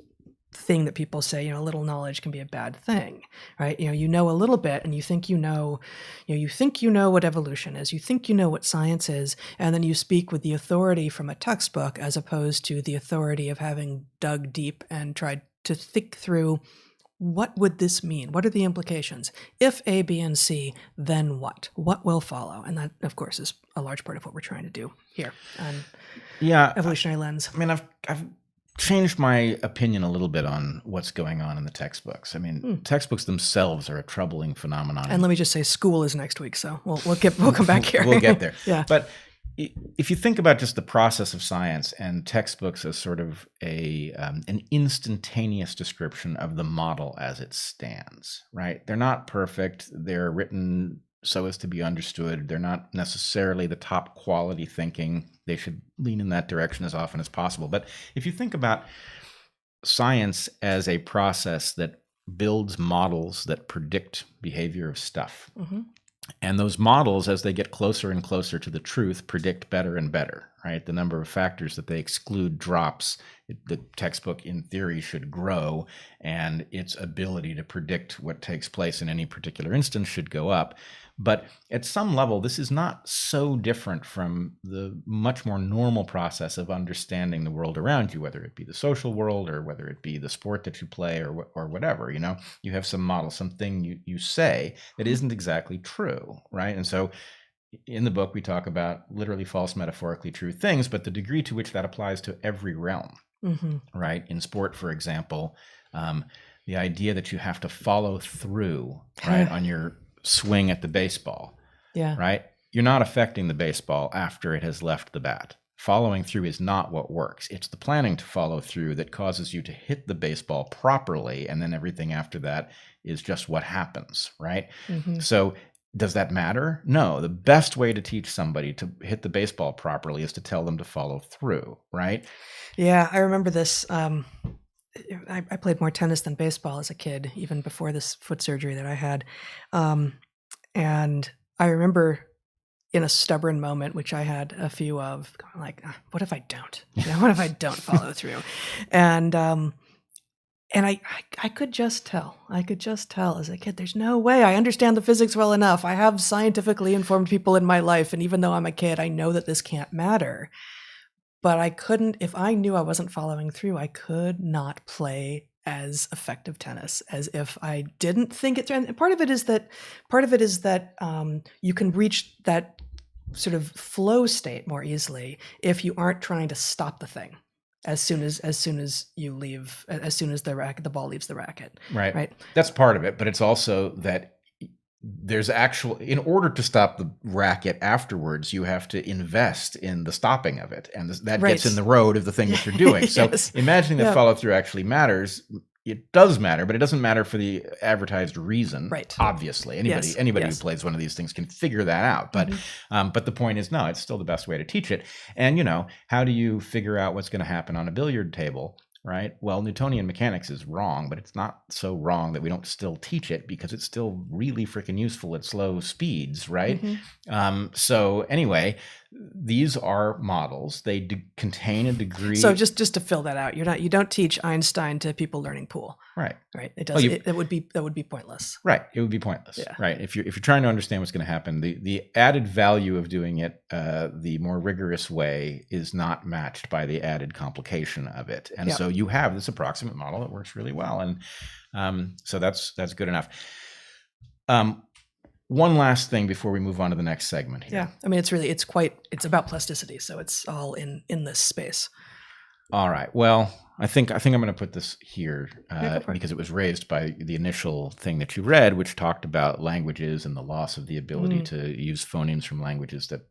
thing that people say, a little knowledge can be a bad thing, right? You know a little bit, and you think you know what evolution is, you think you know what science is, and then you speak with the authority from a textbook as opposed to the authority of having dug deep and tried to think through, what would this mean? What are the implications? If A, B, and C, then what? What will follow? And that, of course, is a large part of what we're trying to do here on Evolutionary Lens. I mean, I've changed my opinion a little bit on what's going on in the textbooks. I mean, textbooks themselves are a troubling phenomenon. And let me just say, school is next week, so we'll come back here. We'll get there. Yeah. But if you think about just the process of science and textbooks as sort of an instantaneous description of the model as it stands, right? They're not perfect. They're written so as to be understood. They're not necessarily the top quality thinking. They should lean in that direction as often as possible. But if you think about science as a process that builds models that predict behavior of stuff, and those models, as they get closer and closer to the truth, predict better and better, right? The number of factors that they exclude drops. The textbook, in theory, should grow, and its ability to predict what takes place in any particular instance should go up. But at some level, this is not so different from the much more normal process of understanding the world around you, whether it be the social world or whether it be the sport that you play or whatever. You have some model, something you say that isn't exactly true, right? And so in the book, we talk about literally false, metaphorically true things, but the degree to which that applies to every realm, right? In sport, for example, the idea that you have to follow through, right, on your swing at the baseball, right? You're not affecting the baseball after it has left the bat. Following through is not what works. It's the planning to follow through that causes you to hit the baseball properly, and then everything after that is just what happens, right? So does that matter? No. The best way to teach somebody to hit the baseball properly is to tell them to follow through, right? Yeah, I remember this. I played more tennis than baseball as a kid, even before this foot surgery that I had. And I remember in a stubborn moment, which I had a few of, going like, what if I don't? What if I don't follow through? And I could just tell. I could just tell as a kid, there's no way. I understand the physics well enough. I have scientifically informed people in my life. And even though I'm a kid, I know that this can't matter. But I couldn't, if I knew I wasn't following through, I could not play as effective tennis as if I didn't think it through. And part of it is that you can reach that sort of flow state more easily if you aren't trying to stop the thing as soon as you leave, as soon as the ball leaves the racket. Right. That's part of it, but it's also that there's in order to stop the racket afterwards, you have to invest in the stopping of it. And that gets in the road of the thing that you're doing. So imagining that follow through actually matters, it does matter, but it doesn't matter for the advertised reason. Right. Obviously, anybody who plays one of these things can figure that out. But the point is, no, it's still the best way to teach it. And how do you figure out what's going to happen on a billiard table? Right. Well, Newtonian mechanics is wrong, but it's not so wrong that we don't still teach it because it's still really freaking useful at slow speeds. Right. So anyway, these are models. They contain a degree. So just to fill that out, you don't teach Einstein to people learning pool. Right. Right. It does. That would be pointless. Right. It would be pointless. Yeah. Right. If you're trying to understand what's going to happen, the added value of doing it the more rigorous way is not matched by the added complication of it. And so you have this approximate model that works really well. And so that's good enough. One last thing before we move on to the next segment here. Yeah. I mean, it's about plasticity. So it's all in this space. All right. Well, I think I'm going to put this here because it was raised by the initial thing that you read, which talked about languages and the loss of the ability to use phonemes from languages that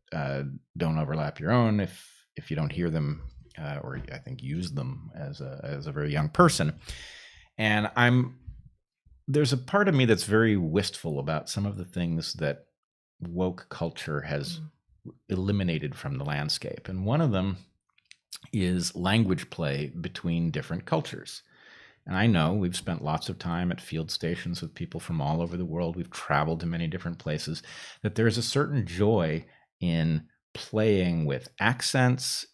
don't overlap your own if you don't hear them or I think use them as a very young person. And there's a part of me that's very wistful about some of the things that woke culture has eliminated from the landscape. And one of them is language play between different cultures. And I know we've spent lots of time at field stations with people from all over the world. We've traveled to many different places, that there's a certain joy in playing with accents,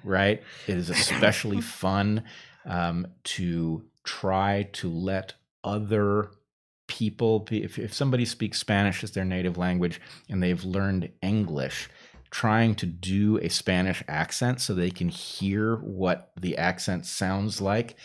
right? It is especially fun to try to let other people, if somebody speaks Spanish as their native language and they've learned English, trying to do a Spanish accent so they can hear what the accent sounds like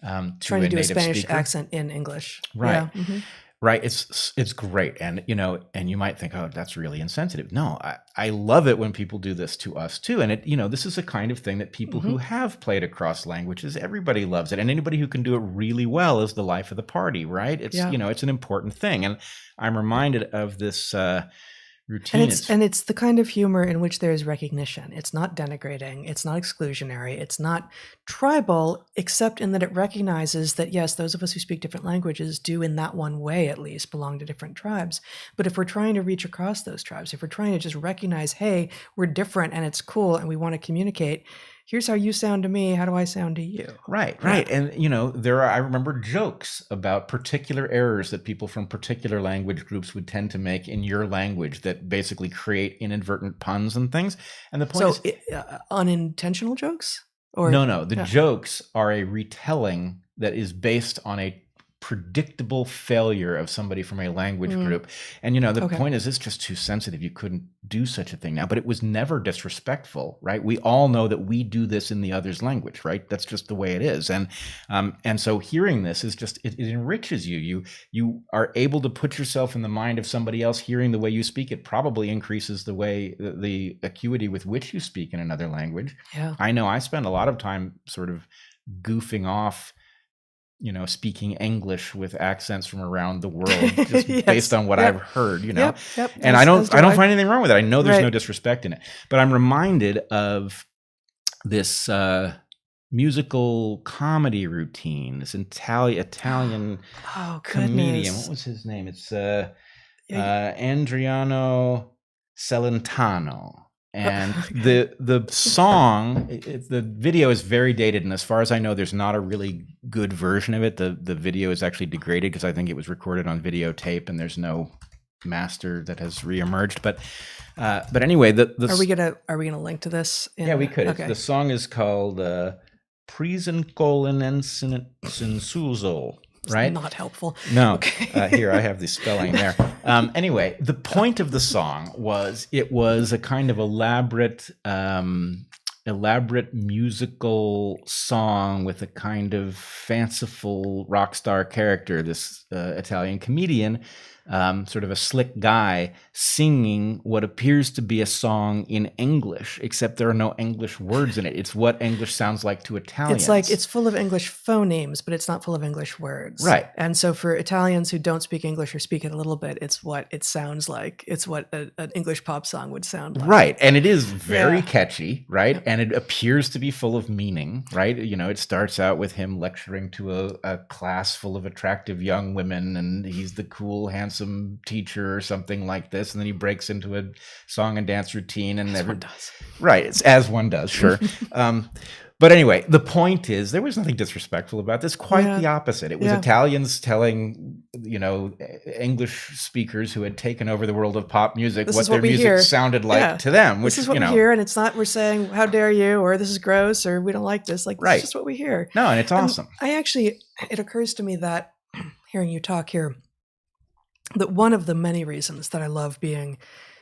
to Trying a to do a native Spanish speaker. accent in English. Right. Yeah. Mm-hmm. Right. It's great. And, and you might think, oh, that's really insensitive. No, I love it when people do this to us too. And this is a kind of thing that people who have played across languages, everybody loves it. And anybody who can do it really well is the life of the party, right? It's, it's an important thing. And I'm reminded of this routine. And it's the kind of humor in which there is recognition. It's not denigrating. It's not exclusionary. It's not tribal, except in that it recognizes that, yes, those of us who speak different languages do in that one way, at least, belong to different tribes. But if we're trying to reach across those tribes, if we're trying to just recognize, hey, we're different and it's cool and we want to communicate, here's how you sound to me. How do I sound to you? Right. And, I remember jokes about particular errors that people from particular language groups would tend to make in your language that basically create inadvertent puns and things. And the point is... unintentional jokes? Or No. The jokes are a retelling that is based on a predictable failure of somebody from a language group. And, the point is, it's just too sensitive. You couldn't do such a thing now. But it was never disrespectful, right? We all know that we do this in the other's language, right? That's just the way it is. And so hearing this is just, it enriches you. You are able to put yourself in the mind of somebody else. Hearing the way you speak, it probably increases the acuity with which you speak in another language. Yeah. I know I spend a lot of time sort of goofing off, speaking English with accents from around the world, just based on what I've heard, Yep. And I don't find anything wrong with it. I know there's no disrespect in it, but I'm reminded of this musical comedy routine, this Italian comedian. What was his name? It's Andriano Celentano. And the song, the video is very dated, and as far as I know, there's not a really good version of it. The video is actually degraded because I think it was recorded on videotape, and there's no master that has reemerged. But anyway, are we gonna link to this? Yeah, we could. Okay. The song is called "Prisenkolenensensuzo." Right? Not helpful. No. Okay. Here, I have the spelling there. Anyway, the point of the song was it was a kind of elaborate musical song with a kind of fanciful rock star character, this Italian comedian, sort of a slick guy, singing what appears to be a song in English, except there are no English words in it. It's what English sounds like to Italians. It's like it's full of English phonemes, but it's not full of English words. Right. And so for Italians who don't speak English or speak it a little bit, it's what it sounds like. It's what an English pop song would sound like. Right. And it is very catchy, right? Yeah. And it appears to be full of meaning, right? It starts out with him lecturing to a class full of attractive young women, and he's the cool, handsome teacher or something like this, and then he breaks into a song and dance routine, and one does. Right, it's as one does, sure. But anyway, the point is there was nothing disrespectful about this. Quite the opposite. It was Italians telling English speakers who had taken over the world of pop music what their music sounded like to them. Which this is what we hear, and it's not we're saying how dare you or this is gross or we don't like this. Like this is just what we hear. No, and it's awesome. It occurs to me that hearing you talk here, that one of the many reasons that I love being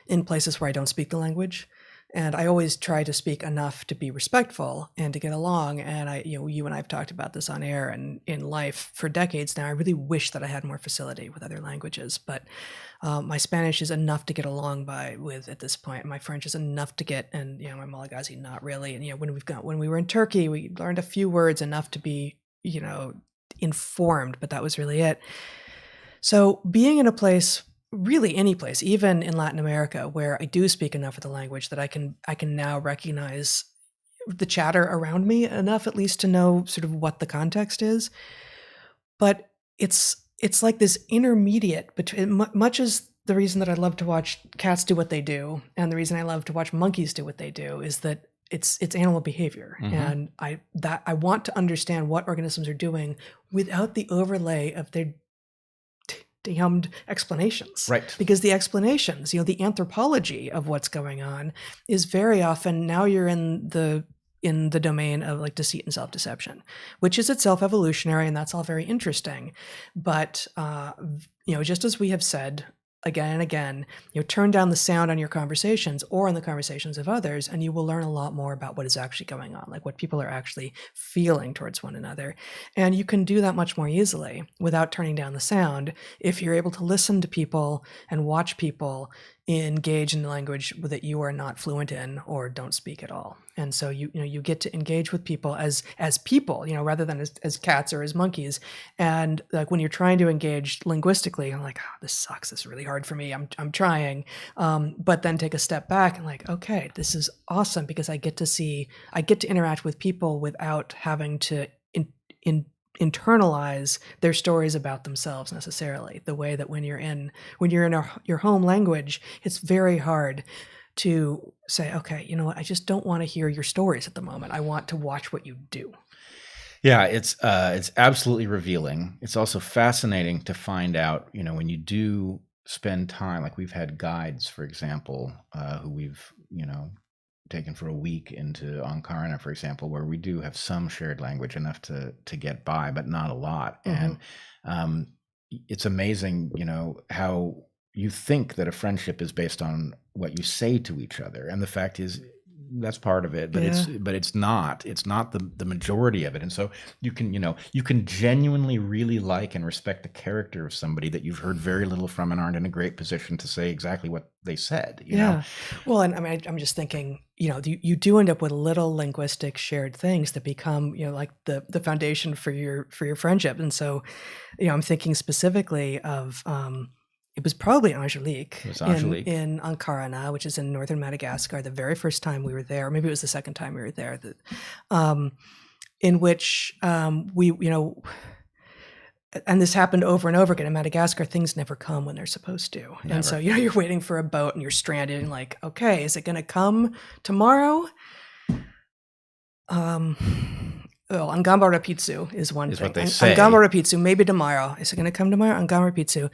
in places where I don't speak the language, and I always try to speak enough to be respectful and to get along. And you and I have talked about this on air and in life for decades now. I really wish that I had more facility with other languages, but my Spanish is enough to get along with at this point. My French is enough to get, and my Malagasy not really. And when we were in Turkey, we learned a few words enough to be informed, but that was really it. So being in a place, really any place, even in Latin America, where I do speak enough of the language that I can now recognize the chatter around me enough, at least to know sort of what the context is. But it's like this intermediate between, much as the reason that I love to watch cats do what they do, and the reason I love to watch monkeys do what they do, is that it's animal behavior. Mm-hmm. And I want to understand what organisms are doing without the overlay of their damned explanations. Right. Because the explanations, the anthropology of what's going on is very often, now you're in the in the domain of like deceit and self-deception, which is itself evolutionary, and that's all very interesting. But just as we have said again and again, turn down the sound on your conversations or on the conversations of others, and you will learn a lot more about what is actually going on, like what people are actually feeling towards one another. And you can do that much more easily without turning down the sound if you're able to listen to people and watch people engage in the language that you are not fluent in or don't speak at all. And so you get to engage with people as people, rather than as cats or as monkeys. And like when you're trying to engage linguistically, I'm like, oh, this sucks. This is really hard for me. I'm trying. But then take a step back and like, okay, this is awesome because I get to interact with people without having to internalize their stories about themselves necessarily. The way that when you're in your home language, it's very hard to say, okay, you know what, I just don't want to hear your stories at the moment. I want to watch what you do. Yeah, it's absolutely revealing. It's also fascinating to find out, when you do spend time, like we've had guides, for example, who we've, taken for a week into Ankara, for example, where we do have some shared language enough to get by, but not a lot. Mm-hmm. And it's amazing, how you think that a friendship is based on what you say to each other, and the fact is that's part of it, but it's not the majority of it. And so you can genuinely really like and respect the character of somebody that you've heard very little from and aren't in a great position to say exactly what they said. You know? Well, and I mean, I'm just thinking, you do end up with little linguistic shared things that become, like the foundation for your friendship. And so, I'm thinking specifically of, it was probably Angelique, in Ankara, which is in northern Madagascar, the very first time we were there, or maybe it was the second time we were there, in which we, and this happened over and over again. In Madagascar, things never come when they're supposed to. Never. And so, you're waiting for a boat and you're stranded and like, okay, is it going to come tomorrow? Angamba Rapitsu is one thing. What they say. Angamba Rapitsu, maybe tomorrow. Is it going to come tomorrow? Angamba Rapitsu.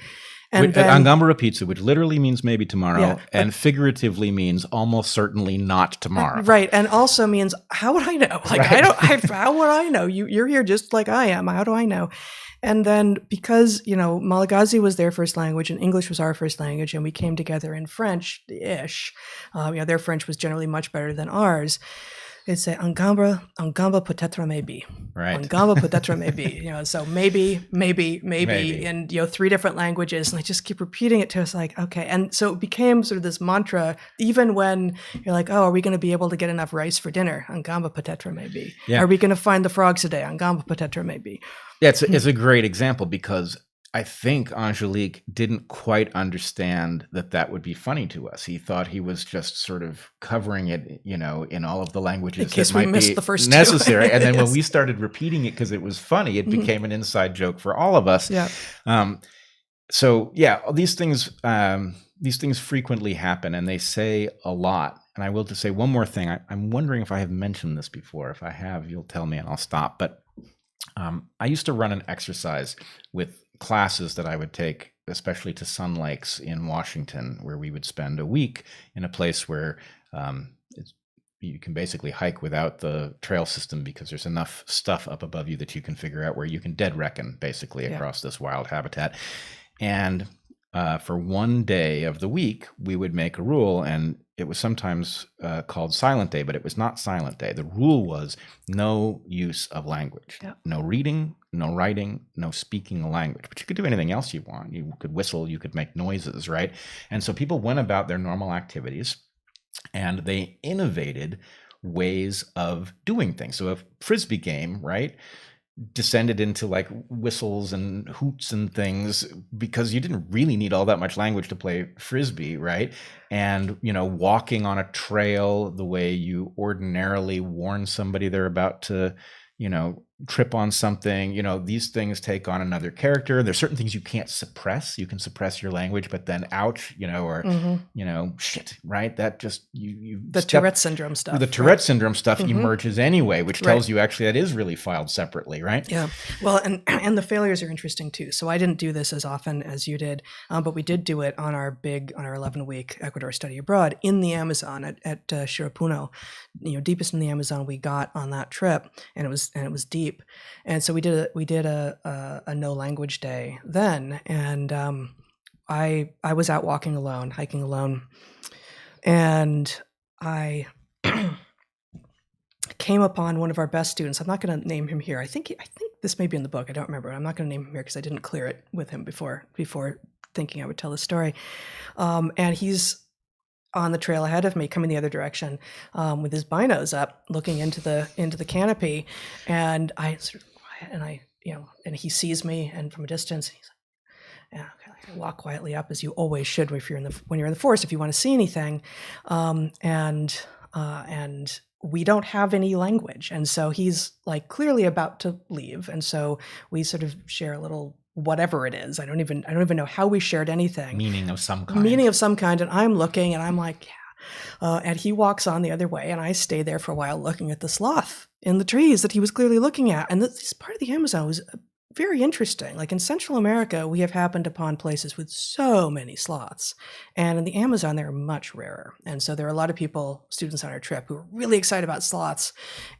And Angamba Rapitsu, which literally means maybe tomorrow, and figuratively means almost certainly not tomorrow. Right, and also means, how would I know? Like, right. How would I know? You're here just like I am. How do I know? And then because, Malagasy was their first language and English was our first language, and we came together in French-ish, their French was generally much better than ours. They'd say, Angamba peut-être maybe. Right. Angamba peut-être maybe. So maybe, in 3 different languages. And they just keep repeating it to us like, okay. And so it became sort of this mantra, even when you're like, oh, are we going to be able to get enough rice for dinner? Angamba peut-être maybe. Yeah. Are we going to find the frogs today? Angamba peut-être maybe. Yeah, it's a great example because I think Angelique didn't quite understand that would be funny to us. He thought he was just sort of covering it, in all of the languages in case that might we missed be the first necessary. And then when we started repeating it because it was funny, it became an inside joke for all of us. Yeah. So yeah, these things frequently happen, and they say a lot. And I will just say one more thing. I'm wondering if I have mentioned this before. If I have, you'll tell me and I'll stop. But I used to run an exercise with classes that I would take, especially to Sun Lakes in Washington, where we would spend a week in a place where you can basically hike without the trail system because there's enough stuff up above you that you can figure out where you can dead reckon basically across this wild habitat. And for one day of the week, we would make a rule, and it was sometimes called Silent Day, but it was not Silent Day. The rule was no use of language, no reading, no writing, no speaking a language. But you could do anything else you want. You could whistle, you could make noises, right? And so people went about their normal activities, and they innovated ways of doing things. So a Frisbee game, right, descended into like whistles and hoots and things because you didn't really need all that much language to play Frisbee, right? And, walking on a trail the way you ordinarily warn somebody they're about to, trip on something, these things take on another character. There's certain things you can't suppress. You can suppress your language, but then ouch, shit, right? That just, the Tourette syndrome stuff. The Tourette syndrome stuff emerges anyway, which tells you actually that is really filed separately, right? Yeah. Well, and the failures are interesting too. So I didn't do this as often as you did, but we did do it on our 11-week Ecuador study abroad in the Amazon at Shirapuno, deepest in the Amazon we got on that trip, and it was deep. And so we did a no language day then, and I was out walking alone, hiking alone, and I came upon one of our best students. I'm not going to name him here. I think this may be in the book. I don't remember. I'm not going to name him here because I didn't clear it with him before thinking I would tell the story. And he's on the trail ahead of me, coming the other direction, with his binos up, looking into the canopy, and I sort of quiet, and and he sees me, and from a distance, he's like, "Yeah, okay." I walk quietly up, as you always should when you're in the forest, if you want to see anything, and we don't have any language, and so he's like clearly about to leave, and so we sort of share a little. Whatever it is, I don't even know how we shared anything. Meaning of some kind. And I'm looking, and I'm like, yeah. And he walks on the other way, and I stay there for a while looking at the sloth in the trees that he was clearly looking at. And this part of the Amazon was very interesting. Like in Central America, we have happened upon places with so many sloths, and in the Amazon, they're much rarer. And so there are a lot of students on our trip, who are really excited about sloths,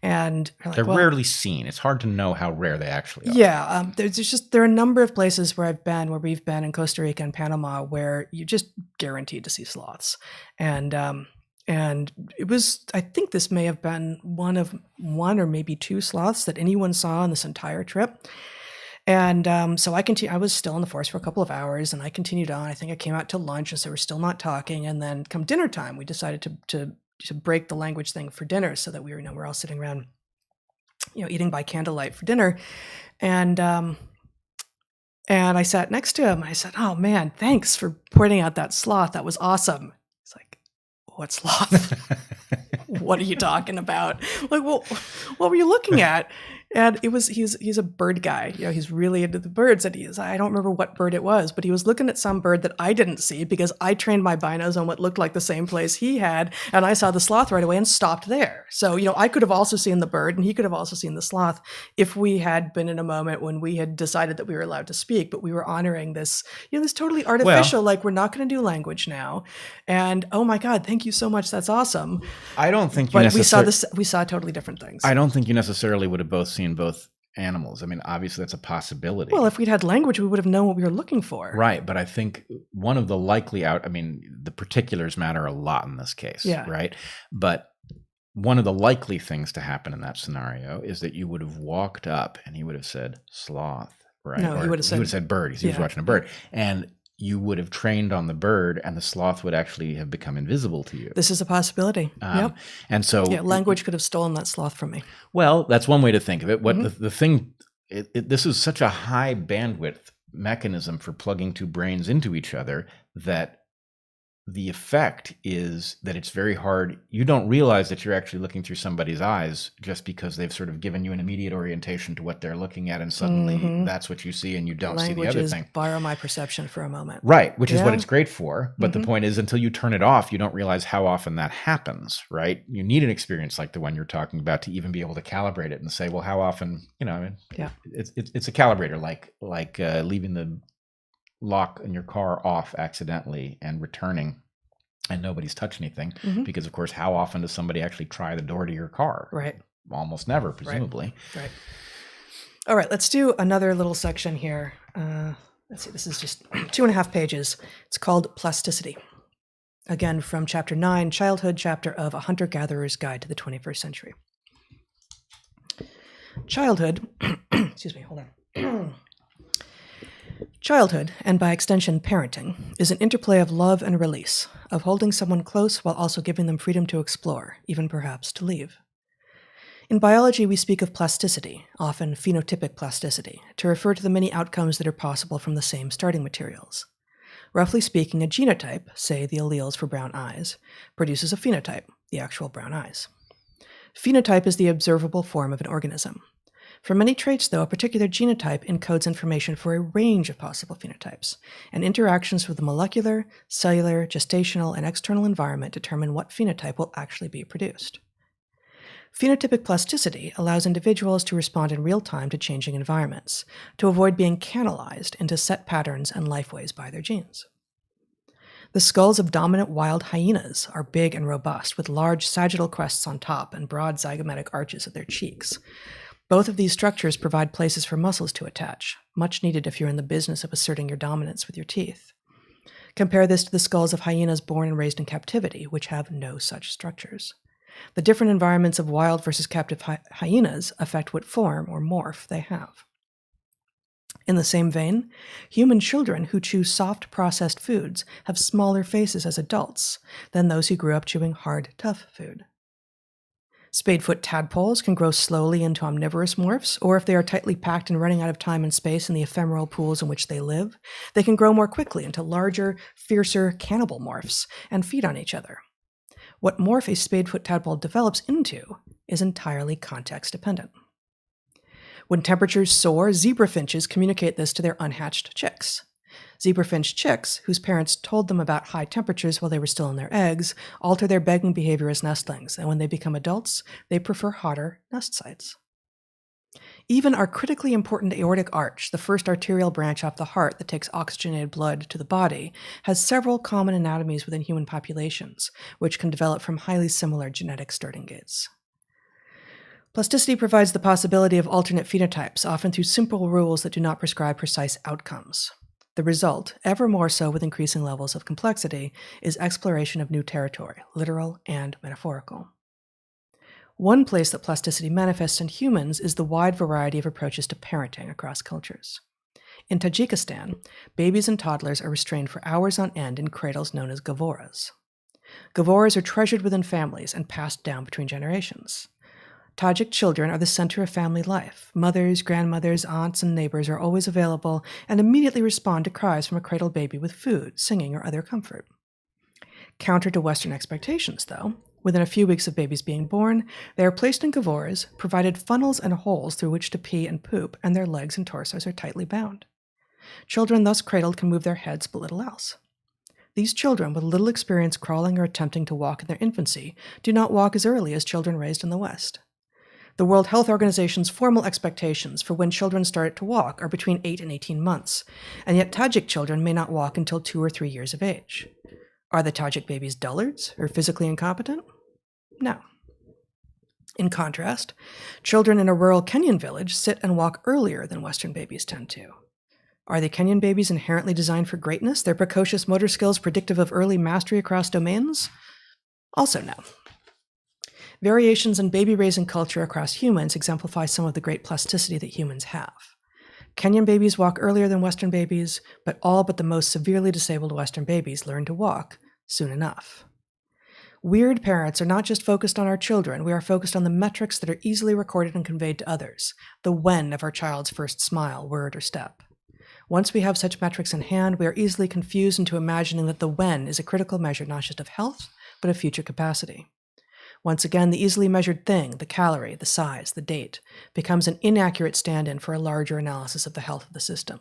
and they're rarely seen. It's hard to know how rare they actually are. Yeah, there are a number of places where we've been in Costa Rica and Panama, where you're just guaranteed to see sloths, and it was, I think this may have been one or maybe two sloths that anyone saw on this entire trip. And so I was still in the forest for a couple of hours, and I continued on. I think I came out to lunch, and so we're still not talking. And then come dinner time, we decided to break the language thing for dinner, so that we're all sitting around, eating by candlelight for dinner. And I sat next to him. I said, "Oh man, thanks for pointing out that sloth. That was awesome." He's like, "What sloth?" "What are you talking about?" Like, well, what were you looking at? And he's a bird guy. He's really into the birds, and I don't remember what bird it was, but he was looking at some bird that I didn't see because I trained my binos on what looked like the same place he had, and I saw the sloth right away and stopped there. So, I could have also seen the bird, and he could have also seen the sloth if we had been in a moment when we had decided that we were allowed to speak, but we were honoring this, this totally artificial, like, we're not going to do language now. And oh my God, thank you so much. That's awesome. I don't think we saw totally different things. I don't think you necessarily would have both seen both animals. I mean, obviously that's a possibility. Well, if we'd had language, we would have known what we were looking for. Right. But I think one of the the particulars matter a lot in this case. Yeah. Right. But one of the likely things to happen in that scenario is that you would have walked up and he would have said sloth. Right. No, he would have said bird because he was watching a bird. And you would have trained on the bird, and the sloth would actually have become invisible to you. This is a possibility. Yep. And so, language could have stolen that sloth from me. Well, that's one way to think of it. What the thing, this is such a high bandwidth mechanism for plugging two brains into each other that the effect is that it's very hard. You don't realize that you're actually looking through somebody's eyes just because they've sort of given you an immediate orientation to what they're looking at, and suddenly that's what you see, and you don't see the other thing. Borrow my perception for a moment. Right, which is what it's great for. But the point is, until you turn it off, you don't realize how often that happens, right? You need an experience like the one you're talking about to even be able to calibrate it and say, well, how often, it's a calibrator, like leaving the lock in your car off accidentally and returning and nobody's touched anything, because of course, how often does somebody actually try the door to your car? Right. Almost never, presumably. Right. All right, let's do another little section here. Let's see, this is just 2.5 pages. It's called Plasticity. Again, from chapter 9, Childhood, chapter of A Hunter-Gatherer's Guide to the 21st Century. Childhood, excuse me, hold on. Childhood, and by extension parenting, is an interplay of love and release, of holding someone close while also giving them freedom to explore, even perhaps to leave. In biology, we speak of plasticity, often phenotypic plasticity, to refer to the many outcomes that are possible from the same starting materials. Roughly speaking, a genotype, say the alleles for brown eyes, produces a phenotype, the actual brown eyes. Phenotype is the observable form of an organism. For many traits, though, a particular genotype encodes information for a range of possible phenotypes, and interactions with the molecular, cellular, gestational, and external environment determine what phenotype will actually be produced. Phenotypic plasticity allows individuals to respond in real time to changing environments, to avoid being canalized into set patterns and lifeways by their genes. The skulls of dominant wild hyenas are big and robust, with large sagittal crests on top and broad zygomatic arches at their cheeks. Both of these structures provide places for muscles to attach, much needed if you're in the business of asserting your dominance with your teeth. Compare this to the skulls of hyenas born and raised in captivity, which have no such structures. The different environments of wild versus captive hyenas affect what form or morph they have. In the same vein, human children who chew soft processed foods have smaller faces as adults than those who grew up chewing hard, tough food. Spadefoot tadpoles can grow slowly into omnivorous morphs, or if they are tightly packed and running out of time and space in the ephemeral pools in which they live, they can grow more quickly into larger, fiercer cannibal morphs and feed on each other. What morph a spadefoot tadpole develops into is entirely context-dependent. When temperatures soar, zebra finches communicate this to their unhatched chicks. Zebra finch chicks, whose parents told them about high temperatures while they were still in their eggs, alter their begging behavior as nestlings, and when they become adults, they prefer hotter nest sites. Even our critically important aortic arch, the first arterial branch off the heart that takes oxygenated blood to the body, has several common anatomies within human populations, which can develop from highly similar genetic starting gates. Plasticity provides the possibility of alternate phenotypes, often through simple rules that do not prescribe precise outcomes. The result, ever more so with increasing levels of complexity, is exploration of new territory, literal and metaphorical. One place that plasticity manifests in humans is the wide variety of approaches to parenting across cultures. In Tajikistan, babies and toddlers are restrained for hours on end in cradles known as gavoras. Gavoras are treasured within families and passed down between generations. Tajik children are the center of family life. Mothers, grandmothers, aunts, and neighbors are always available and immediately respond to cries from a cradled baby with food, singing, or other comfort. Counter to Western expectations, though, within a few weeks of babies being born, they are placed in gavoras, provided funnels and holes through which to pee and poop, and their legs and torsos are tightly bound. Children thus cradled can move their heads but little else. These children, with little experience crawling or attempting to walk in their infancy, do not walk as early as children raised in the West. The World Health Organization's formal expectations for when children start to walk are between 8 and 18 months, and yet Tajik children may not walk until 2 or 3 years of age. Are the Tajik babies dullards or physically incompetent? No. In contrast, children in a rural Kenyan village sit and walk earlier than Western babies tend to. Are the Kenyan babies inherently designed for greatness, their precocious motor skills predictive of early mastery across domains? Also no. Variations in baby-raising culture across humans exemplify some of the great plasticity that humans have. Kenyan babies walk earlier than Western babies, but all but the most severely disabled Western babies learn to walk soon enough. Weird parents are not just focused on our children, we are focused on the metrics that are easily recorded and conveyed to others, the when of our child's first smile, word, or step. Once we have such metrics in hand, we are easily confused into imagining that the when is a critical measure not just of health, but of future capacity. Once again, the easily measured thing, the calorie, the size, the date, becomes an inaccurate stand-in for a larger analysis of the health of the system.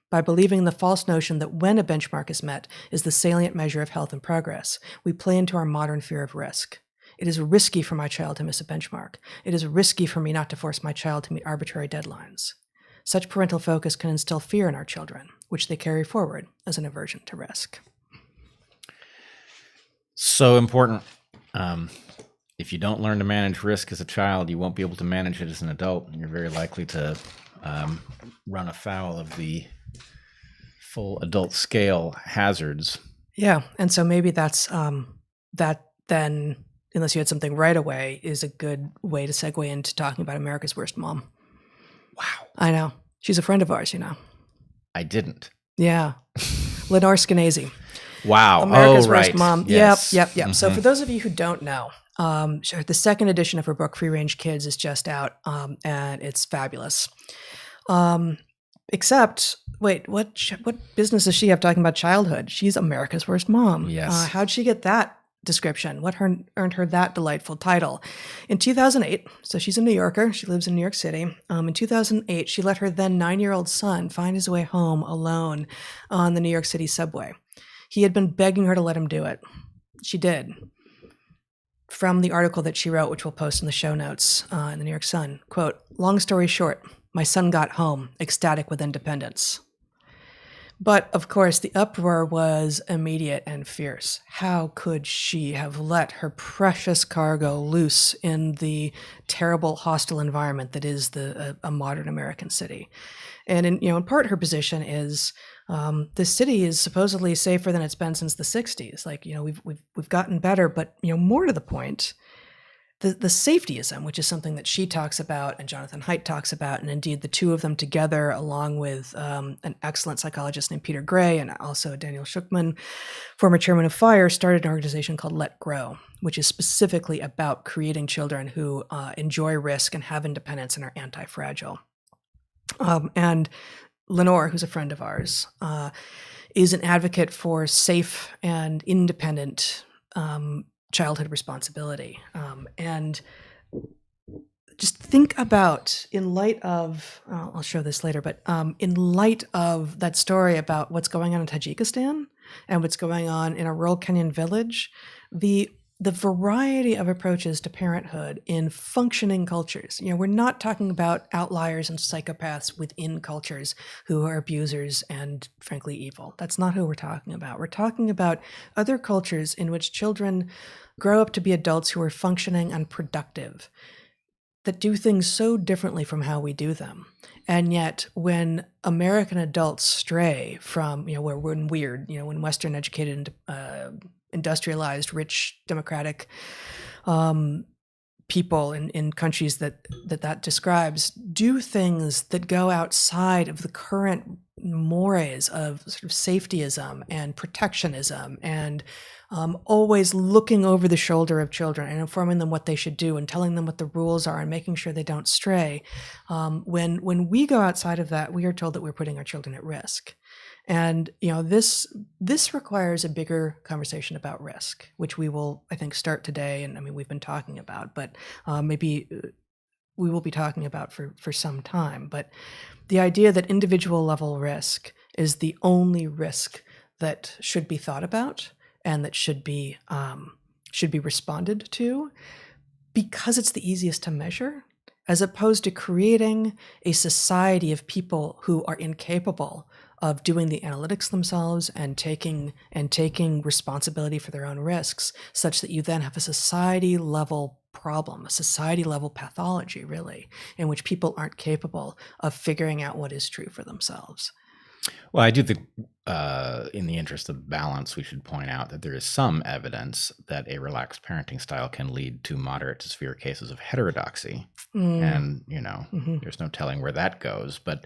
By believing the false notion that when a benchmark is met is the salient measure of health and progress, we play into our modern fear of risk. It is risky for my child to miss a benchmark. It is risky for me not to force my child to meet arbitrary deadlines. Such parental focus can instill fear in our children, which they carry forward as an aversion to risk. So important. If you don't learn to manage risk as a child, you won't be able to manage it as an adult, and you're very likely to run afoul of the full adult scale hazards. Yeah, and so maybe that's that then, unless you had something right away, is a good way to segue into talking about America's Worst Mom. Wow. I know. She's a friend of ours, you know. I didn't. Yeah. Lenore Skenazy. Wow. America's right. Worst Mom. Yes. Yep. Mm-hmm. So for those of you who don't know, the second edition of her book, Free Range Kids, is just out, and it's fabulous. Except, wait, what business does she have talking about childhood? She's America's Worst Mom. Yes. How'd she get that description, what earned her that delightful title. In 2008, so she's a New Yorker, she lives in New York City. In 2008, she let her then 9-year-old son find his way home alone on the New York City subway. He had been begging her to let him do it. She did. From the article that she wrote, which we'll post in the show notes in the New York Sun, quote, "Long story short, my son got home, ecstatic with independence." But of course, the uproar was immediate and fierce. How could she have let her precious cargo loose in the terrible, hostile environment that is a modern American city? And in part, her position is the city is supposedly safer than it's been since the '60s. Like, we've gotten better, but more to the point, the safetyism, which is something that she talks about and Jonathan Haidt talks about, and indeed the two of them together, along with an excellent psychologist named Peter Gray and also Daniel Schuchman, former chairman of FIRE, started an organization called Let Grow, which is specifically about creating children who enjoy risk and have independence and are anti-fragile. And Lenore, who's a friend of ours, is an advocate for safe and independent childhood responsibility. And just think about, in light of, I'll show this later, but in light of that story about what's going on in Tajikistan and what's going on in a rural Kenyan village, the variety of approaches to parenthood in functioning cultures. We're not talking about outliers and psychopaths within cultures who are abusers and frankly evil. That's not who we're talking about. We're talking about other cultures in which children grow up to be adults who are functioning and productive, that do things so differently from how we do them. And yet, when American adults stray from, we're weird, when Western educated and industrialized, rich, democratic people in countries that describes do things that go outside of the current mores of sort of safetyism and protectionism and always looking over the shoulder of children and informing them what they should do and telling them what the rules are and making sure they don't stray. When we go outside of that, we are told that we're putting our children at risk. And this requires a bigger conversation about risk, which we will, I think, start today. And I mean, we've been talking about, but maybe we will be talking about for some time. But the idea that individual level risk is the only risk that should be thought about and that should be responded to, because it's the easiest to measure, as opposed to creating a society of people who are incapable of doing the analytics themselves and taking responsibility for their own risks, such that you then have a society level problem, a society level pathology, really, in which people aren't capable of figuring out what is true for themselves. Well, I do think in the interest of balance, we should point out that there is some evidence that a relaxed parenting style can lead to moderate to severe cases of heterodoxy. And, there's no telling where that goes. But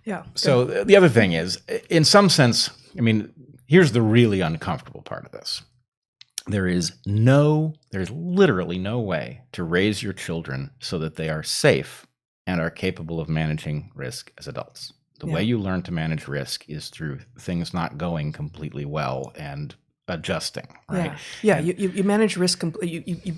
yeah. So the other thing is, in some sense, I mean, here's the really uncomfortable part of this. There's literally no way to raise your children so that they are safe and are capable of managing risk as adults. The way you learn to manage risk is through things not going completely well and adjusting, right? Yeah. You manage risk. You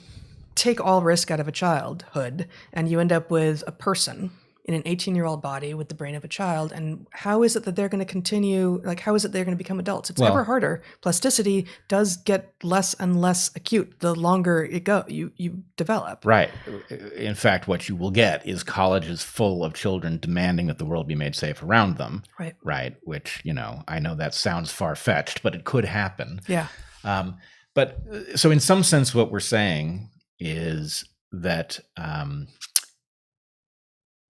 take all risk out of a childhood, and you end up with a person in an 18-year-old body with the brain of a child. And how is it that they're going to continue? Like, how is it they're going to become adults? It's ever harder. Plasticity does get less and less acute the longer you develop. Right. In fact, what you will get is colleges full of children demanding that the world be made safe around them. Right. Right. Which, I know that sounds far-fetched, but it could happen. Yeah. But so in some sense, what we're saying is that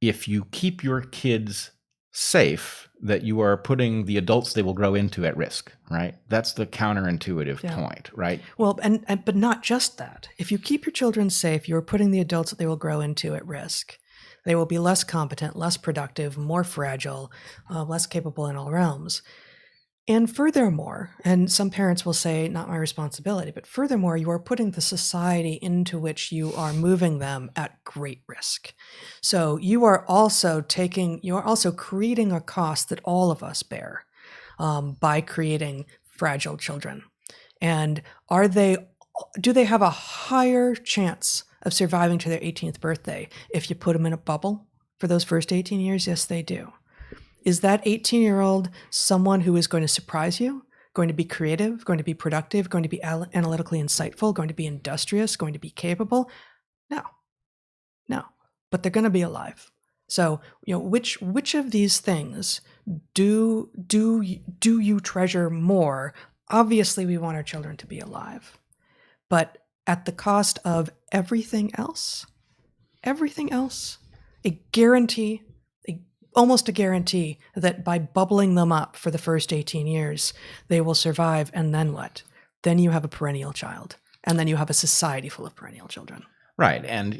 if you keep your kids safe, that you are putting the adults they will grow into at risk, right? That's the counterintuitive point, right? Well, but not just that. If you keep your children safe, you're putting the adults that they will grow into at risk. They will be less competent, less productive, more fragile, less capable in all realms. And furthermore, and some parents will say, not my responsibility, but furthermore, you are putting the society into which you are moving them at great risk. So you are also creating a cost that all of us bear by creating fragile children. And do they have a higher chance of surviving to their 18th birthday if you put them in a bubble for those first 18 years? Yes, they do. Is that 18-year-old someone who is going to surprise you, going to be creative, going to be productive, going to be analytically insightful, going to be industrious, going to be capable? No. But they're going to be alive. So, which of these things do you treasure more? Obviously, we want our children to be alive, but at the cost of everything else, almost a guarantee that by bubbling them up for the first 18 years, they will survive. And then what? Then you have a perennial child, and then you have a society full of perennial children. Right. And,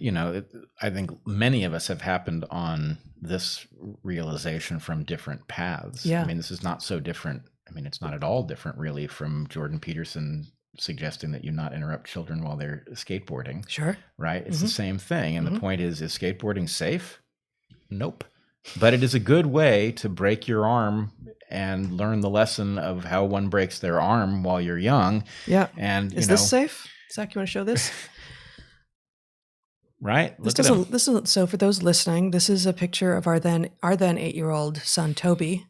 I think many of us have happened on this realization from different paths. Yeah. I mean, this is not so different. I mean, it's not at all different, really, from Jordan Peterson suggesting that you not interrupt children while they're skateboarding. Sure. Right. It's the same thing. And the point is skateboarding safe? Nope. But it is a good way to break your arm and learn the lesson of how one breaks their arm while you're young. Yeah. And is this safe? Zach, you want to show this? Right. This isn't. So for those listening, this is a picture of our then 8-year-old son Toby,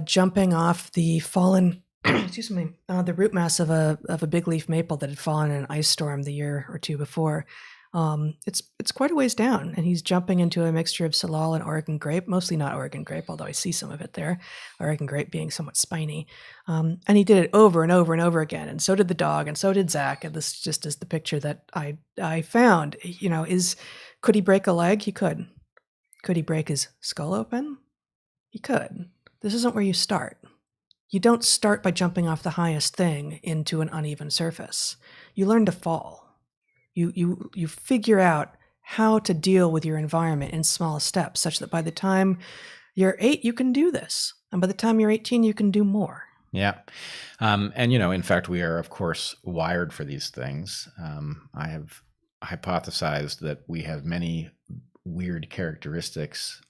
jumping off the fallen, the root mass of a big leaf maple that had fallen in an ice storm the year or two before. It's quite a ways down, and he's jumping into a mixture of Salal and Oregon grape, mostly not Oregon grape, although I see some of it there. Oregon grape being somewhat spiny, and he did it over and over and over again. And so did the dog, and so did Zach. And this just is the picture that I found. Could he break a leg? He could. Could he break his skull open? He could. This isn't where you start. You don't start by jumping off the highest thing into an uneven surface. You learn to fall. You figure out how to deal with your environment in small steps, such that by the time you're 8, you can do this. And by the time you're 18, you can do more. Yeah. And, in fact, we are, of course, wired for these things. I have hypothesized that we have many weird characteristics,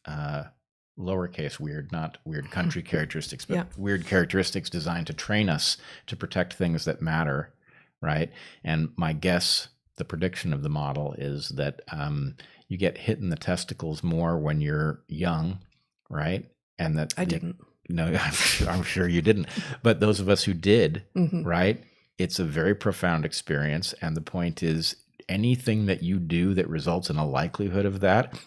lowercase weird, not weird country characteristics, but weird characteristics designed to train us to protect things that matter, right? And my guess, the prediction of the model, is that you get hit in the testicles more when you're young, right? And that I didn't. No, I'm sure you didn't. But those of us who did, right? It's a very profound experience. And the point is, anything that you do that results in a likelihood of that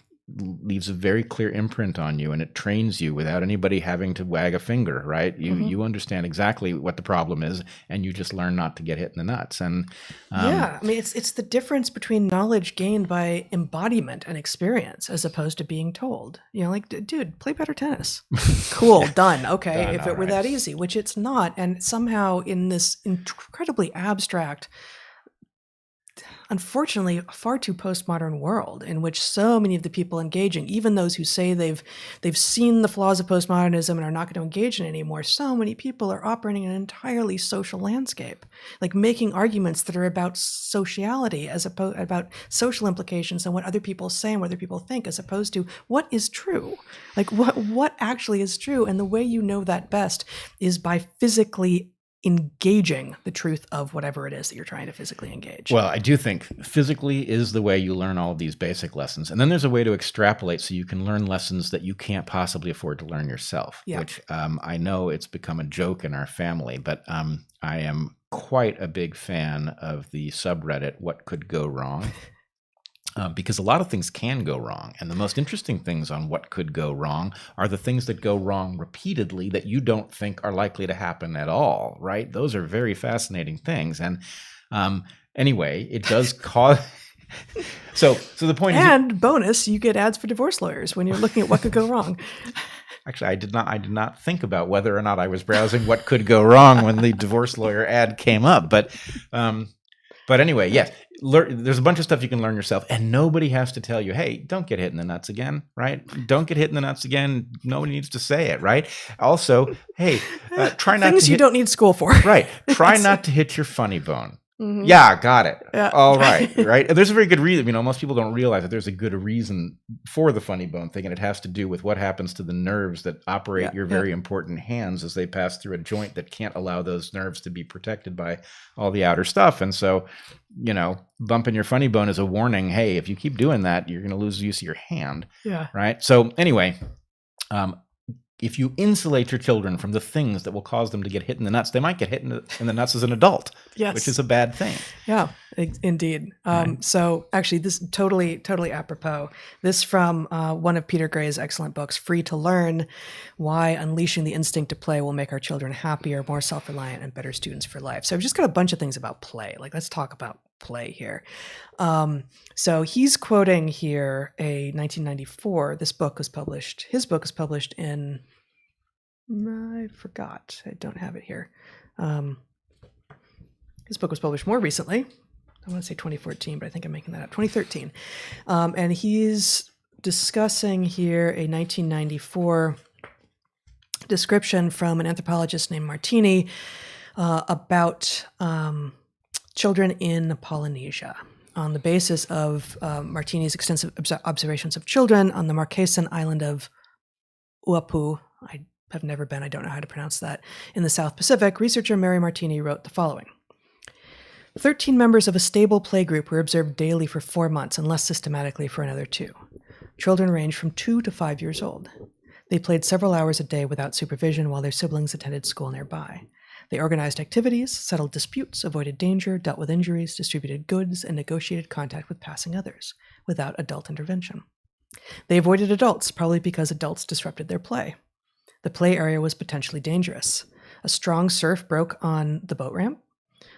leaves a very clear imprint on you, and it trains you without anybody having to wag a finger, right? You understand exactly what the problem is, and you just learn not to get hit in the nuts. And I mean, it's the difference between knowledge gained by embodiment and experience as opposed to being told. Like, dude, play better tennis. Cool, done. Okay, Done, if it were that easy, which it's not. And somehow in this incredibly abstract, unfortunately, far too postmodern world in which so many of the people engaging, even those who say they've seen the flaws of postmodernism and are not going to engage in it anymore, so many people are operating in an entirely social landscape, like making arguments that are about sociality as opposed about social implications and what other people say and what other people think, as opposed to what is true, like what actually is true. And the way you know that best is by physically engaging the truth of whatever it is that you're trying to physically engage. Well, I do think physically is the way you learn all of these basic lessons. And then there's a way to extrapolate so you can learn lessons that you can't possibly afford to learn yourself, which I know it's become a joke in our family, but I am quite a big fan of the subreddit, What Could Go Wrong? Because a lot of things can go wrong. And the most interesting things on what could go wrong are the things that go wrong repeatedly that you don't think are likely to happen at all, right? Those are very fascinating things. And anyway, it does cause... So the point is... And bonus, you get ads for divorce lawyers when you're looking at what could go wrong. Actually, I did not think about whether or not I was browsing what could go wrong when the divorce lawyer ad came up. But anyway, yes. There's a bunch of stuff you can learn yourself, and nobody has to tell you, hey, don't get hit in the nuts again, right? Don't get hit in the nuts again. Nobody needs to say it, right? Also, hey, try not things to you don't need school for. Right. Try not to hit your funny bone. Yeah, got it. Yeah. All right, right. And there's a very good reason. Most people don't realize that there's a good reason for the funny bone thing, and it has to do with what happens to the nerves that operate your very important hands as they pass through a joint that can't allow those nerves to be protected by all the outer stuff. And so, bumping your funny bone is a warning. Hey, if you keep doing that, you're going to lose use of your hand. Yeah. Right. So anyway, if you insulate your children from the things that will cause them to get hit in the nuts, they might get hit in the nuts as an adult, Yes. which is a bad thing. Yeah, indeed. So actually, this is totally apropos. This from one of Peter Gray's excellent books, Free to Learn, Why Unleashing the Instinct to Play Will Make Our Children Happier, More Self-Reliant, and Better Students for Life. So I've just got a bunch of things about play. Let's talk about play here. So he's quoting here a 1994, his book was published in, I forgot, I don't have it here. His book was published more recently. I want to say 2014, but I think I'm making that up. 2013. And he's discussing here a 1994 description from an anthropologist named Martini about children in Polynesia on the basis of Martini's extensive observations of children on the Marquesan island of Uapu. I have never been, I don't know how to pronounce that, in the South Pacific. Researcher Mary Martini wrote the following. 13 members of a stable playgroup were observed daily for 4 months and less systematically for another 2. Children ranged from 2 to 5 years old. They played several hours a day without supervision while their siblings attended school nearby. They organized activities, settled disputes, avoided danger, dealt with injuries, distributed goods, and negotiated contact with passing others without adult intervention. They avoided adults, probably because adults disrupted their play. The play area was potentially dangerous. A strong surf broke on the boat ramp.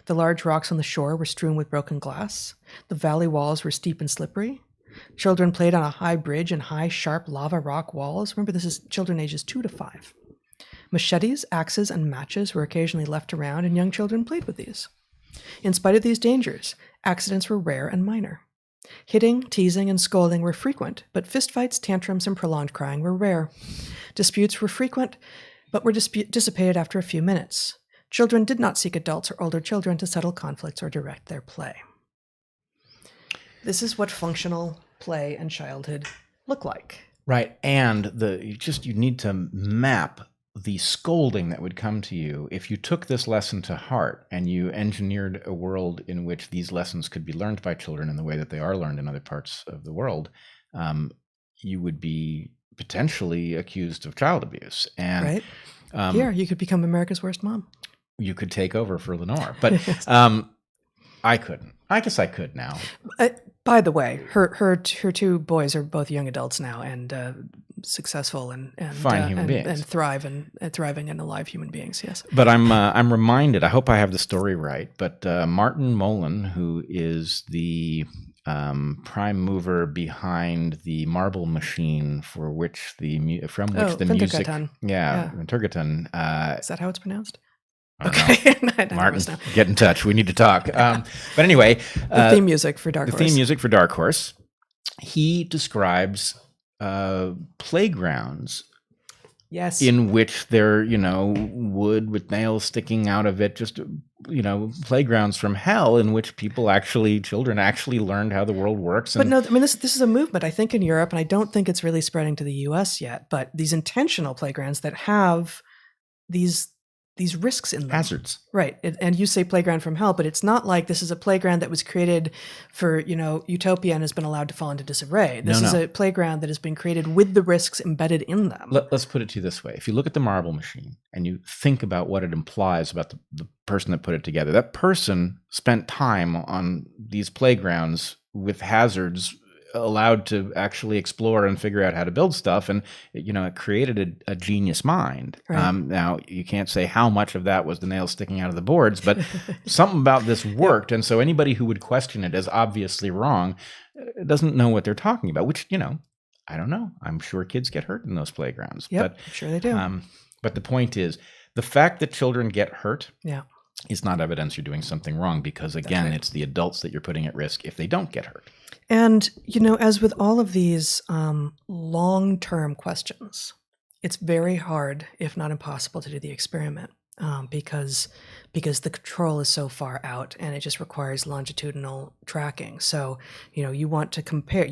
The large rocks on the shore were strewn with broken glass. The valley walls were steep and slippery. Children played on a high bridge and high, sharp lava rock walls. Remember, this is children ages 2 to 5. Machetes, axes, and matches were occasionally left around, and young children played with these. In spite of these dangers, accidents were rare and minor. Hitting, teasing, and scolding were frequent, but fistfights, tantrums, and prolonged crying were rare. Disputes were frequent, but were dissipated after a few minutes. Children did not seek adults or older children to settle conflicts or direct their play. This is what functional play and childhood look like. Right, and you need to map the scolding that would come to you if you took this lesson to heart and you engineered a world in which these lessons could be learned by children in the way that they are learned in other parts of the world. You would be potentially accused of child abuse. And right. Here, you could become America's worst mom. You could take over for Lenore, but I couldn't. I guess I could now. By the way, her 2 boys are both young adults now and successful and fine human beings and thriving and alive human beings. Yes. But I'm reminded. I hope I have the story right. But Martin Mullen, who is the prime mover behind the marble machine from which the music, Vintergatan. Is that how it's pronounced? Okay, Martin, get in touch. We need to talk. But anyway, the theme music for DarkHorse. The theme music for DarkHorse. He describes playgrounds. Yes. In which they're, wood with nails sticking out of it, just, playgrounds from hell in which children actually learned how the world works. But no, I mean, this is a movement, I think, in Europe, and I don't think it's really spreading to the US yet, but these intentional playgrounds that have these risks in them. Hazards. Right. And you say playground from hell, but it's not like this is a playground that was created for, utopia and has been allowed to fall into disarray. This is a playground that has been created with the risks embedded in them. Let's put it to you this way. If you look at the marble machine and you think about what it implies about the person that put it together, that person spent time on these playgrounds with hazards allowed to actually explore and figure out how to build stuff, and it created a genius mind. Right. Now you can't say how much of that was the nails sticking out of the boards, but something about this worked. And so anybody who would question it as obviously wrong doesn't know what they're talking about. Which I don't know. I'm sure kids get hurt in those playgrounds. Yep, I'm sure they do. But the point is, the fact that children get hurt. Yeah. Is not evidence you're doing something wrong, because again, right. It's the adults that you're putting at risk if they don't get hurt. And, as with all of these long-term questions, it's very hard, if not impossible, to do the experiment because the control is so far out and it just requires longitudinal tracking. So, you want to compare,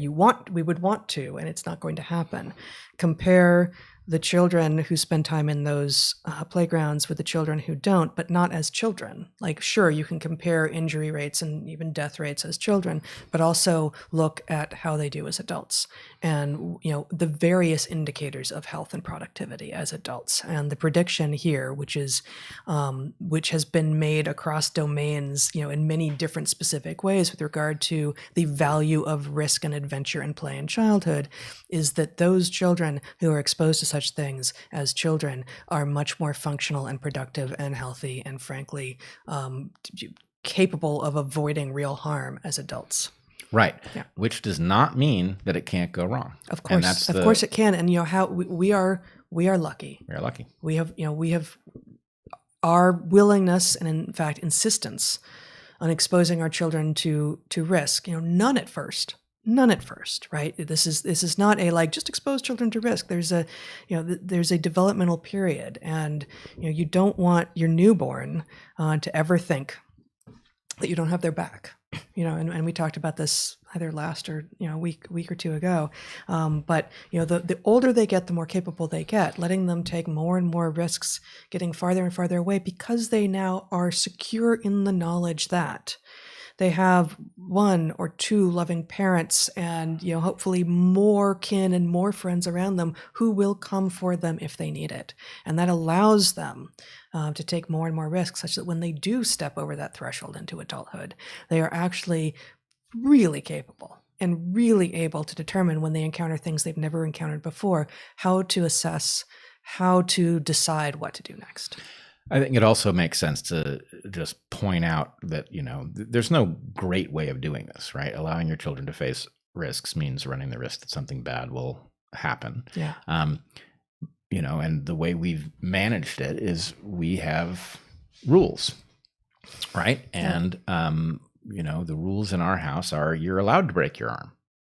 we would want to, and it's not going to happen, compare the children who spend time in those playgrounds with the children who don't, but not as children. Like, sure, you can compare injury rates and even death rates as children, but also look at how they do as adults and, the various indicators of health and productivity as adults. And the prediction here, which has been made across domains, in many different specific ways with regard to the value of risk and adventure and play in childhood, is that those children who are exposed to such things as children are much more functional and productive and healthy and frankly capable of avoiding real harm as adults. Right. Yeah. Which does not mean that it can't go wrong. Of course. Of course it can. And how we are lucky. We are lucky. We have our willingness and in fact insistence on exposing our children to risk, none at first, right? This is not a just expose children to risk. There's a developmental period, and you don't want your newborn to ever think that you don't have their back. And we talked about this either last or a week or two ago. But the older they get, the more capable they get. Letting them take more and more risks, getting farther and farther away, because they now are secure in the knowledge that they have one or two loving parents and, hopefully more kin and more friends around them who will come for them if they need it. And that allows them to take more and more risks, such that when they do step over that threshold into adulthood, they are actually really capable and really able to determine, when they encounter things they've never encountered before, how to assess, how to decide what to do next. I think it also makes sense to just point out that, there's no great way of doing this, right? Allowing your children to face risks means running the risk that something bad will happen. Yeah. And the way we've managed it is we have rules, right? And, the rules in our house are you're allowed to break your arm.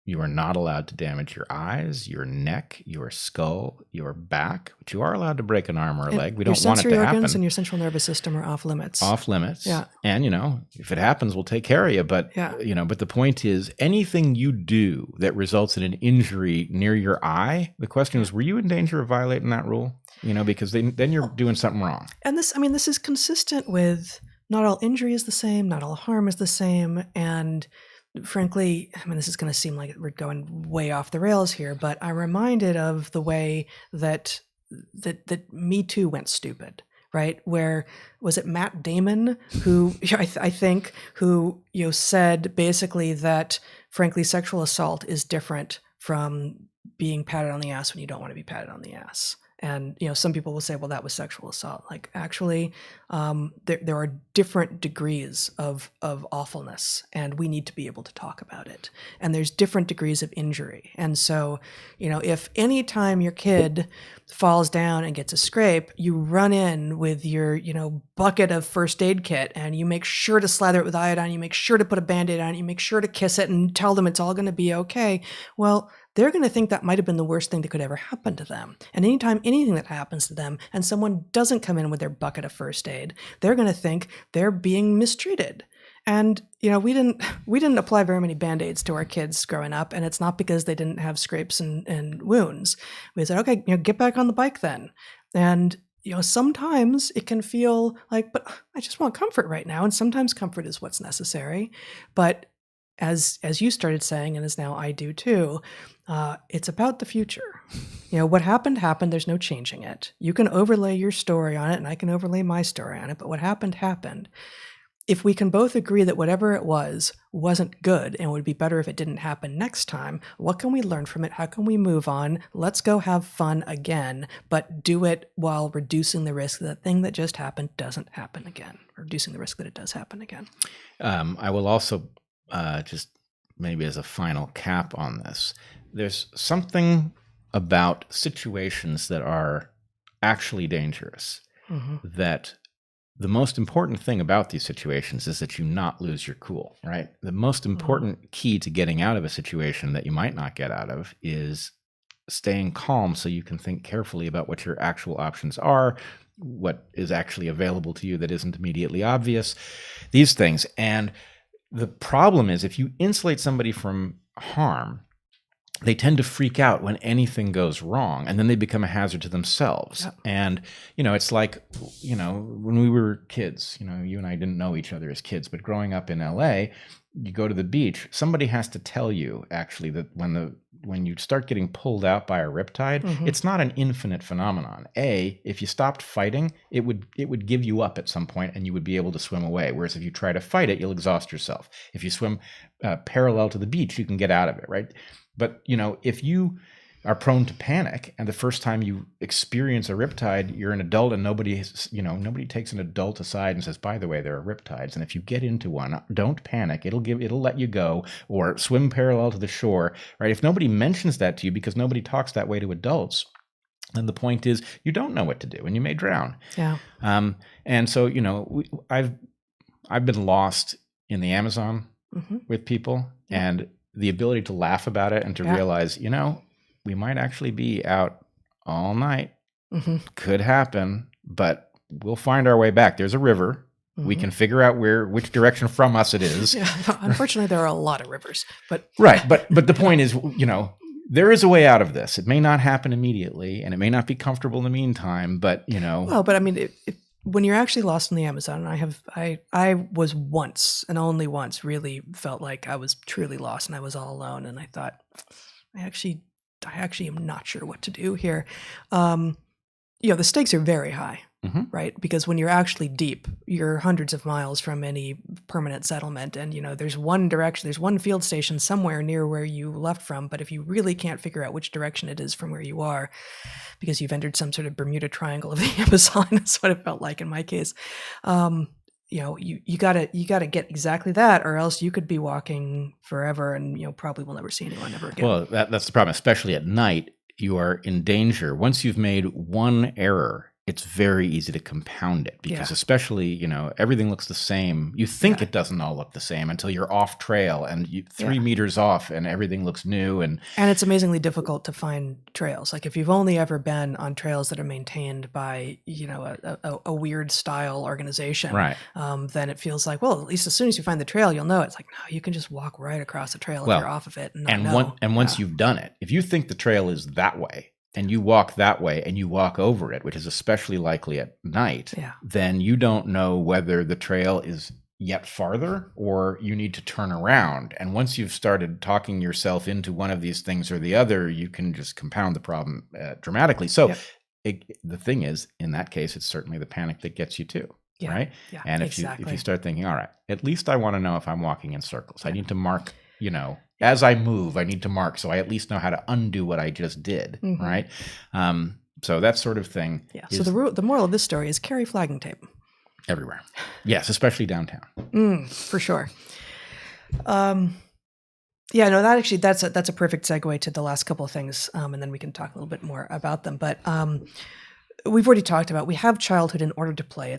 You are not allowed to damage your eyes, your neck, your skull, your back, but you are allowed to break an arm or a leg. We don't want it to happen. Your sensory organs and your central nervous system are off limits. Off limits. Yeah. And, if it happens, we'll take care of you. But, but the point is, anything you do that results in an injury near your eye, the question is, were you in danger of violating that rule? Because then you're doing something wrong. And this is consistent with not all injury is the same, not all harm is the same. And frankly, this is going to seem like we're going way off the rails here, but I'm reminded of the way that Me Too went stupid, right? Where was it Matt Damon who I think who said basically that frankly sexual assault is different from being patted on the ass when you don't want to be patted on the ass. And, some people will say, well, that was sexual assault. Like, actually, there are different degrees of awfulness, and we need to be able to talk about it. And there's different degrees of injury. And so, if any time your kid falls down and gets a scrape, you run in with your, bucket of first aid kit, and you make sure to slather it with iodine, you make sure to put a Band-Aid on it, you make sure to kiss it and tell them it's all going to be okay. Well, they're going to think that might have been the worst thing that could ever happen to them. And anytime anything that happens to them and someone doesn't come in with their bucket of first aid, they're going to think they're being mistreated. And, we didn't apply very many Band-Aids to our kids growing up, and it's not because they didn't have scrapes and wounds. We said, okay, get back on the bike then. And, sometimes it can feel like, but I just want comfort right now. And sometimes comfort is what's necessary. But as you started saying, and as now I do too, it's about the future. What happened. There's no changing it. You can overlay your story on it, and I can overlay my story on it. But what happened. If we can both agree that whatever it was wasn't good and would be better if it didn't happen next time, what can we learn from it? How can we move on? Let's go have fun again, but do it while reducing the risk that the thing that just happened doesn't happen again, or reducing the risk that it does happen again. I will also just maybe as a final cap on this, there's something about situations that are actually dangerous that the most important thing about these situations is that you not lose your cool, right? The most important key to getting out of a situation that you might not get out of is staying calm so you can think carefully about what your actual options are, what is actually available to you that isn't immediately obvious, these things. And the problem is if you insulate somebody from harm, they tend to freak out when anything goes wrong, and then they become a hazard to themselves. Yep. And, it's like, when we were kids, you and I didn't know each other as kids, but growing up in LA, you go to the beach, somebody has to tell you actually that when you start getting pulled out by a riptide, it's not an infinite phenomenon. If you stopped fighting, it would give you up at some point and you would be able to swim away. Whereas if you try to fight it, you'll exhaust yourself. If you swim parallel to the beach, you can get out of it, right? But, if you are prone to panic and the first time you experience a riptide, you're an adult and nobody takes an adult aside and says, by the way, there are riptides. And if you get into one, don't panic. It'll let you go, or swim parallel to the shore, right? If nobody mentions that to you because nobody talks that way to adults, then the point is you don't know what to do and you may drown. Yeah. And so, I've been lost in the Amazon with people, and the ability to laugh about it and to realize, we might actually be out all night. Could happen, but we'll find our way back. There's a river. We can figure out which direction from us it is. Yeah. Unfortunately, there are a lot of rivers, but right. But the point is, there is a way out of this. It may not happen immediately, and it may not be comfortable in the meantime. But well, but I mean, when you're actually lost in the Amazon, and I was once and only once really felt like I was truly lost and I was all alone, and I thought, I actually am not sure what to do here. The stakes are very high, right? Because when you're actually deep, you're hundreds of miles from any permanent settlement, and there's one direction, there's one field station somewhere near where you left from. But if you really can't figure out which direction it is from where you are, because you've entered some sort of Bermuda Triangle of the Amazon, that's what it felt like in my case. You gotta get exactly that, or else you could be walking forever and probably will never see anyone ever again. Well, that's the problem, especially at night. You are in danger. Once you've made one error, it's very easy to compound it because especially, everything looks the same. You think it doesn't all look the same until you're off trail and 3 meters off and everything looks new. And it's amazingly difficult to find trails. Like if you've only ever been on trails that are maintained by, a weird style organization, right. Then it feels like, well, at least as soon as you find the trail, you'll know. It's like, no, you can just walk right across the trail if you're off of it. And once you've done it, if you think the trail is that way, and you walk that way and you walk over it, which is especially likely at night, then you don't know whether the trail is yet farther or you need to turn around. And once you've started talking yourself into one of these things or the other, you can just compound the problem dramatically. So the thing is, in that case, it's certainly the panic that gets you too. Right? Yeah, and if you start thinking, all right, at least I want to know if I'm walking in circles. I need to mark, as I move, I need to mark so I at least know how to undo what I just did, right? So that sort of thing. Yeah. So the moral of this story is carry flagging tape everywhere. Yes, especially downtown. For sure. That's a perfect segue to the last couple of things, and then we can talk a little bit more about them. But we've already talked about we have childhood in order to play.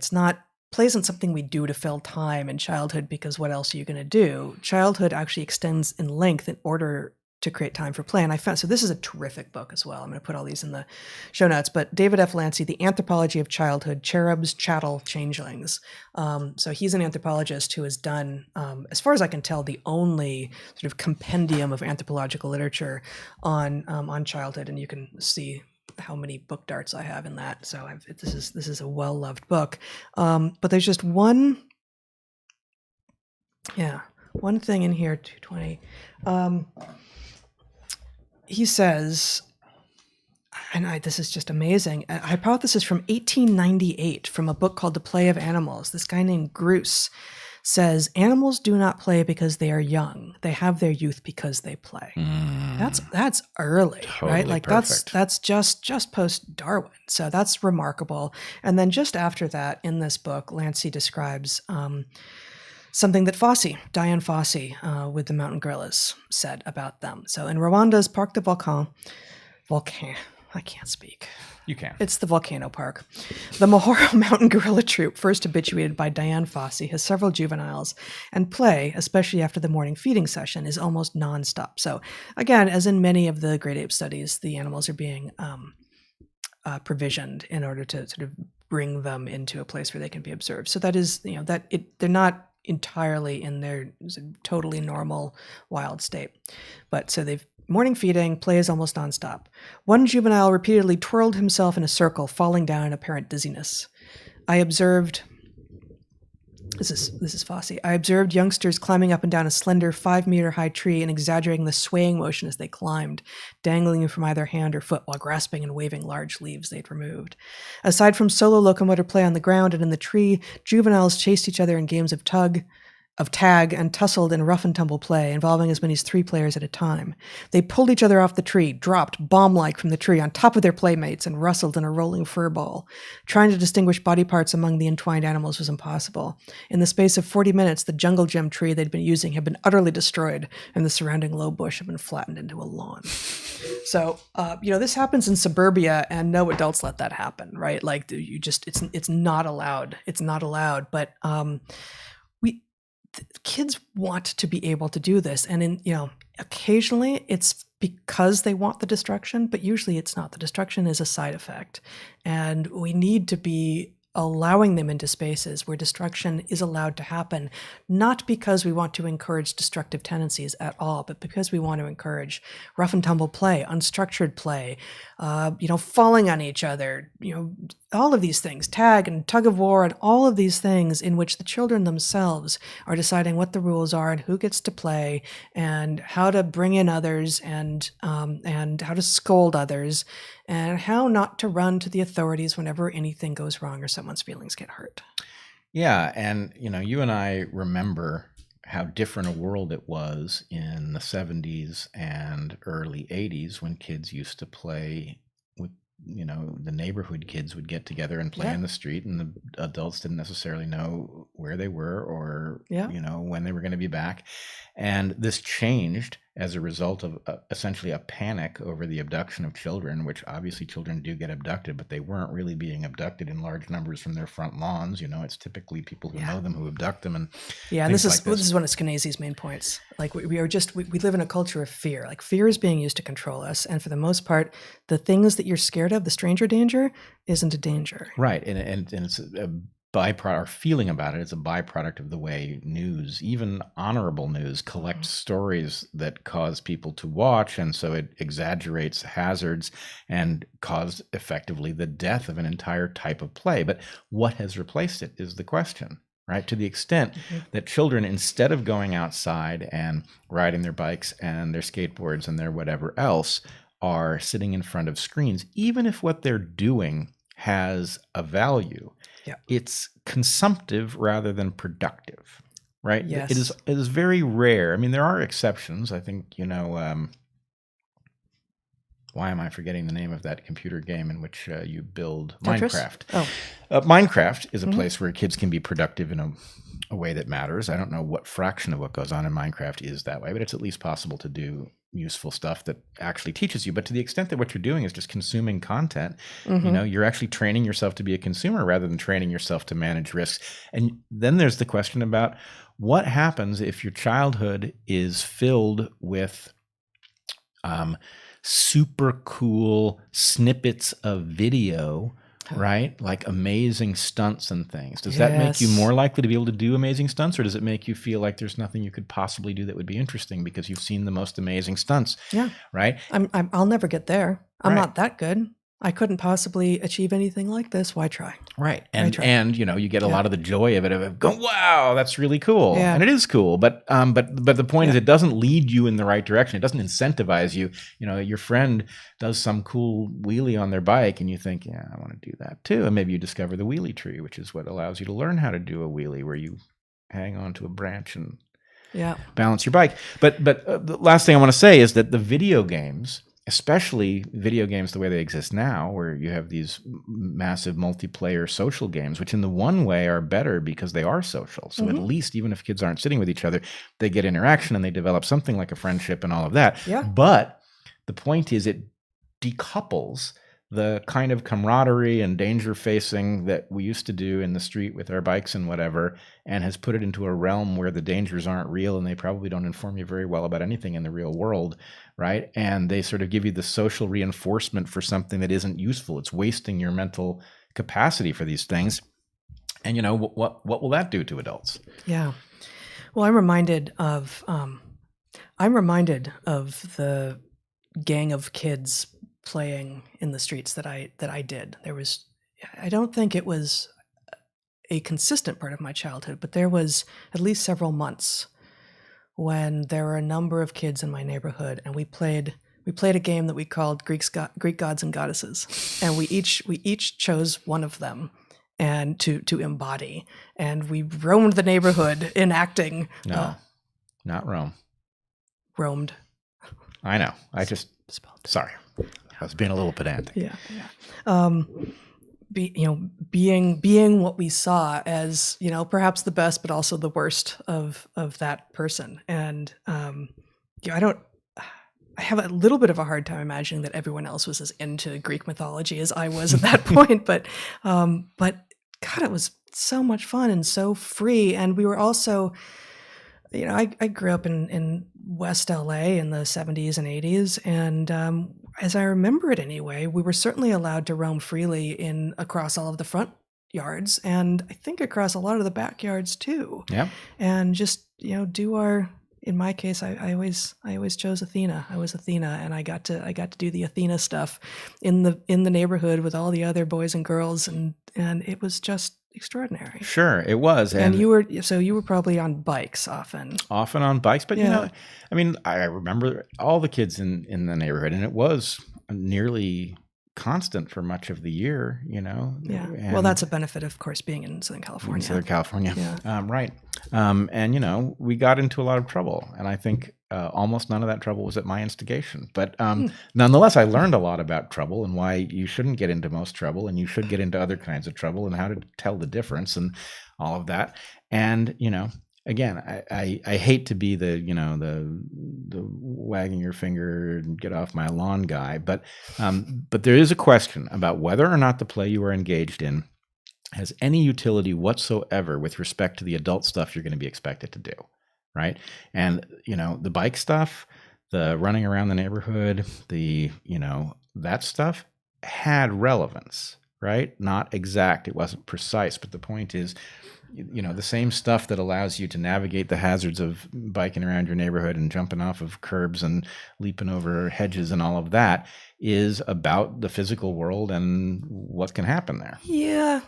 Play isn't something we do to fill time in childhood because what else are you going to do? Childhood actually extends in length in order to create time for play. And so this is a terrific book as well. I'm going to put all these in the show notes. But David F. Lancy, The Anthropology of Childhood, Cherubs, Chattel, Changelings. So he's an anthropologist who has done, as far as I can tell, the only sort of compendium of anthropological literature on childhood. And you can see how many book darts I have in that. So this is a well-loved book. But there's just one thing in here, 220. He says, and this is just amazing, a hypothesis from 1898 from a book called The Play of Animals. This guy named Gruss says, animals do not play because they are young. They have their youth because they play. That's early, totally right? Like perfect. that's just post-Darwin. So that's remarkable. And then just after that, in this book, Lancy describes something that Diane Fossey with the mountain gorillas said about them. So in Rwanda's Parc de Volcan, I can't speak. You can. It's the volcano park. The Mahoro mountain gorilla troop, first habituated by Diane Fossey, has several juveniles, and play, especially after the morning feeding session, is almost nonstop. So again, as in many of the great ape studies, the animals are being provisioned in order to sort of bring them into a place where they can be observed. So that is, they're not entirely in their totally normal wild state. But so they've morning feeding, play is almost nonstop. One juvenile repeatedly twirled himself in a circle, falling down in apparent dizziness. I observed, this is Fosse. I observed youngsters climbing up and down a slender 5-meter high tree and exaggerating the swaying motion as they climbed, dangling from either hand or foot while grasping and waving large leaves they'd removed. Aside from solo locomotor play on the ground and in the tree, juveniles chased each other in games of tag and tussled in rough and tumble play, involving as many as 3 players at a time. They pulled each other off the tree, dropped bomb-like from the tree on top of their playmates, and rustled in a rolling fur ball. Trying to distinguish body parts among the entwined animals was impossible. In the space of 40 minutes, the jungle gym tree they'd been using had been utterly destroyed, and the surrounding low bush had been flattened into a lawn. So, this happens in suburbia, and no adults let that happen, right? Like, it's not allowed. It's not allowed, but kids want to be able to do this, and occasionally it's because they want the destruction, but usually it's not. The destruction is a side effect, and we need to be allowing them into spaces where destruction is allowed to happen, not because we want to encourage destructive tendencies at all, but because we want to encourage rough and tumble play, unstructured play, falling on each other, all of these things, tag and tug of war, and all of these things in which the children themselves are deciding what the rules are and who gets to play and how to bring in others and how to scold others and how not to run to the authorities whenever anything goes wrong or someone's feelings get hurt. Yeah, and you and I remember how different a world it was in the 70s and early 80s when kids used to play with, the neighborhood kids would get together and play in the street, and the adults didn't necessarily know where they were or, when they were going to be back. And this changed as a result of essentially a panic over the abduction of children, which obviously children do get abducted, but they weren't really being abducted in large numbers from their front lawns. It's typically people who know them who abduct them. And this is one of Skenazy's main points. Like we live in a culture of fear. Like fear is being used to control us, and for the most part, the things that you're scared of, the stranger danger, isn't a danger. Right, and it's a byproduct. Our feeling about it is a byproduct of the way news, even honorable news, collects stories that cause people to watch, and so it exaggerates hazards and caused effectively the death of an entire type of play. But what has replaced it is the question, right? To the extent that children, instead of going outside and riding their bikes and their skateboards and their whatever else, are sitting in front of screens, even if what they're doing has a value, it's consumptive rather than productive, right? Yes. It is very rare. I mean, there are exceptions. I think, why am I forgetting the name of that computer game in which you build Tetris? Minecraft? Minecraft is a place where kids can be productive in a way that matters. I don't know what fraction of what goes on in Minecraft is that way, but it's at least possible to do useful stuff that actually teaches you. But to the extent that what you're doing is just consuming content, you're actually training yourself to be a consumer rather than training yourself to manage risks. And then there's the question about what happens if your childhood is filled with super cool snippets of video, right? Like amazing stunts and things. Does that make you more likely to be able to do amazing stunts, or does it make you feel like there's nothing you could possibly do that would be interesting because you've seen the most amazing stunts? Yeah. Right? I'll never get there. I'm not that good. I couldn't possibly achieve anything like this. Why try? Right. And you get a lot of the joy of it, of going, wow, that's really cool. Yeah. And it is cool. But the point is, it doesn't lead you in the right direction. It doesn't incentivize you. Your friend does some cool wheelie on their bike and you think, yeah, I want to do that too. And maybe you discover the wheelie tree, which is what allows you to learn how to do a wheelie where you hang onto a branch and balance your bike. But the last thing I want to say is that the video games, especially video games the way they exist now, where you have these massive multiplayer social games, which in the one way are better because they are social. So at least, even if kids aren't sitting with each other, they get interaction and they develop something like a friendship and all of that. Yeah. But the point is, it decouples the kind of camaraderie and danger facing that we used to do in the street with our bikes and whatever, and has put it into a realm where the dangers aren't real and they probably don't inform you very well about anything in the real world, right? And they sort of give you the social reinforcement for something that isn't useful. It's wasting your mental capacity for these things. And what will that do to adults? Yeah. Well, I'm reminded of the gang of kids playing in the streets that I did. I don't think it was a consistent part of my childhood, but there was at least several months when there were a number of kids in my neighborhood, and we played a game that we called Greek Gods and Goddesses, and we each chose one of them and to embody, and we roamed the neighborhood enacting. No, not Rome. Roamed. I know. I just sorry. I was being a little pedantic. Yeah. Being what we saw as, perhaps the best, but also the worst of that person. And I have a little bit of a hard time imagining that everyone else was as into Greek mythology as I was at that point. But God, it was so much fun and so free. And we were also, I grew up in West LA in the 70s and 80s. And as I remember it anyway, we were certainly allowed to roam freely across all of the front yards, and I think across a lot of the backyards too. Yeah. And just, do our, in my case, I always chose Athena. I was Athena, and I got to do the Athena stuff in the neighborhood with all the other boys and girls, and it was just extraordinary. Sure, it was. And you were probably on bikes often on bikes, but I remember all the kids in the neighborhood, and it was nearly constant for much of the year, Yeah. Well, that's a benefit, of course, being in Southern California. Yeah. Right. And, we got into a lot of trouble. And I think almost none of that trouble was at my instigation. But nonetheless, I learned a lot about trouble and why you shouldn't get into most trouble, and you should get into other kinds of trouble, and how to tell the difference and all of that. And, again, I hate to be the wagging your finger and get off my lawn guy, but there is a question about whether or not the play you are engaged in has any utility whatsoever with respect to the adult stuff you're going to be expected to do, right? And the bike stuff, the running around the neighborhood, that stuff had relevance, right? Not exact, it wasn't precise, but the point is, the same stuff that allows you to navigate the hazards of biking around your neighborhood and jumping off of curbs and leaping over hedges and all of that is about the physical world and what can happen there. Yeah.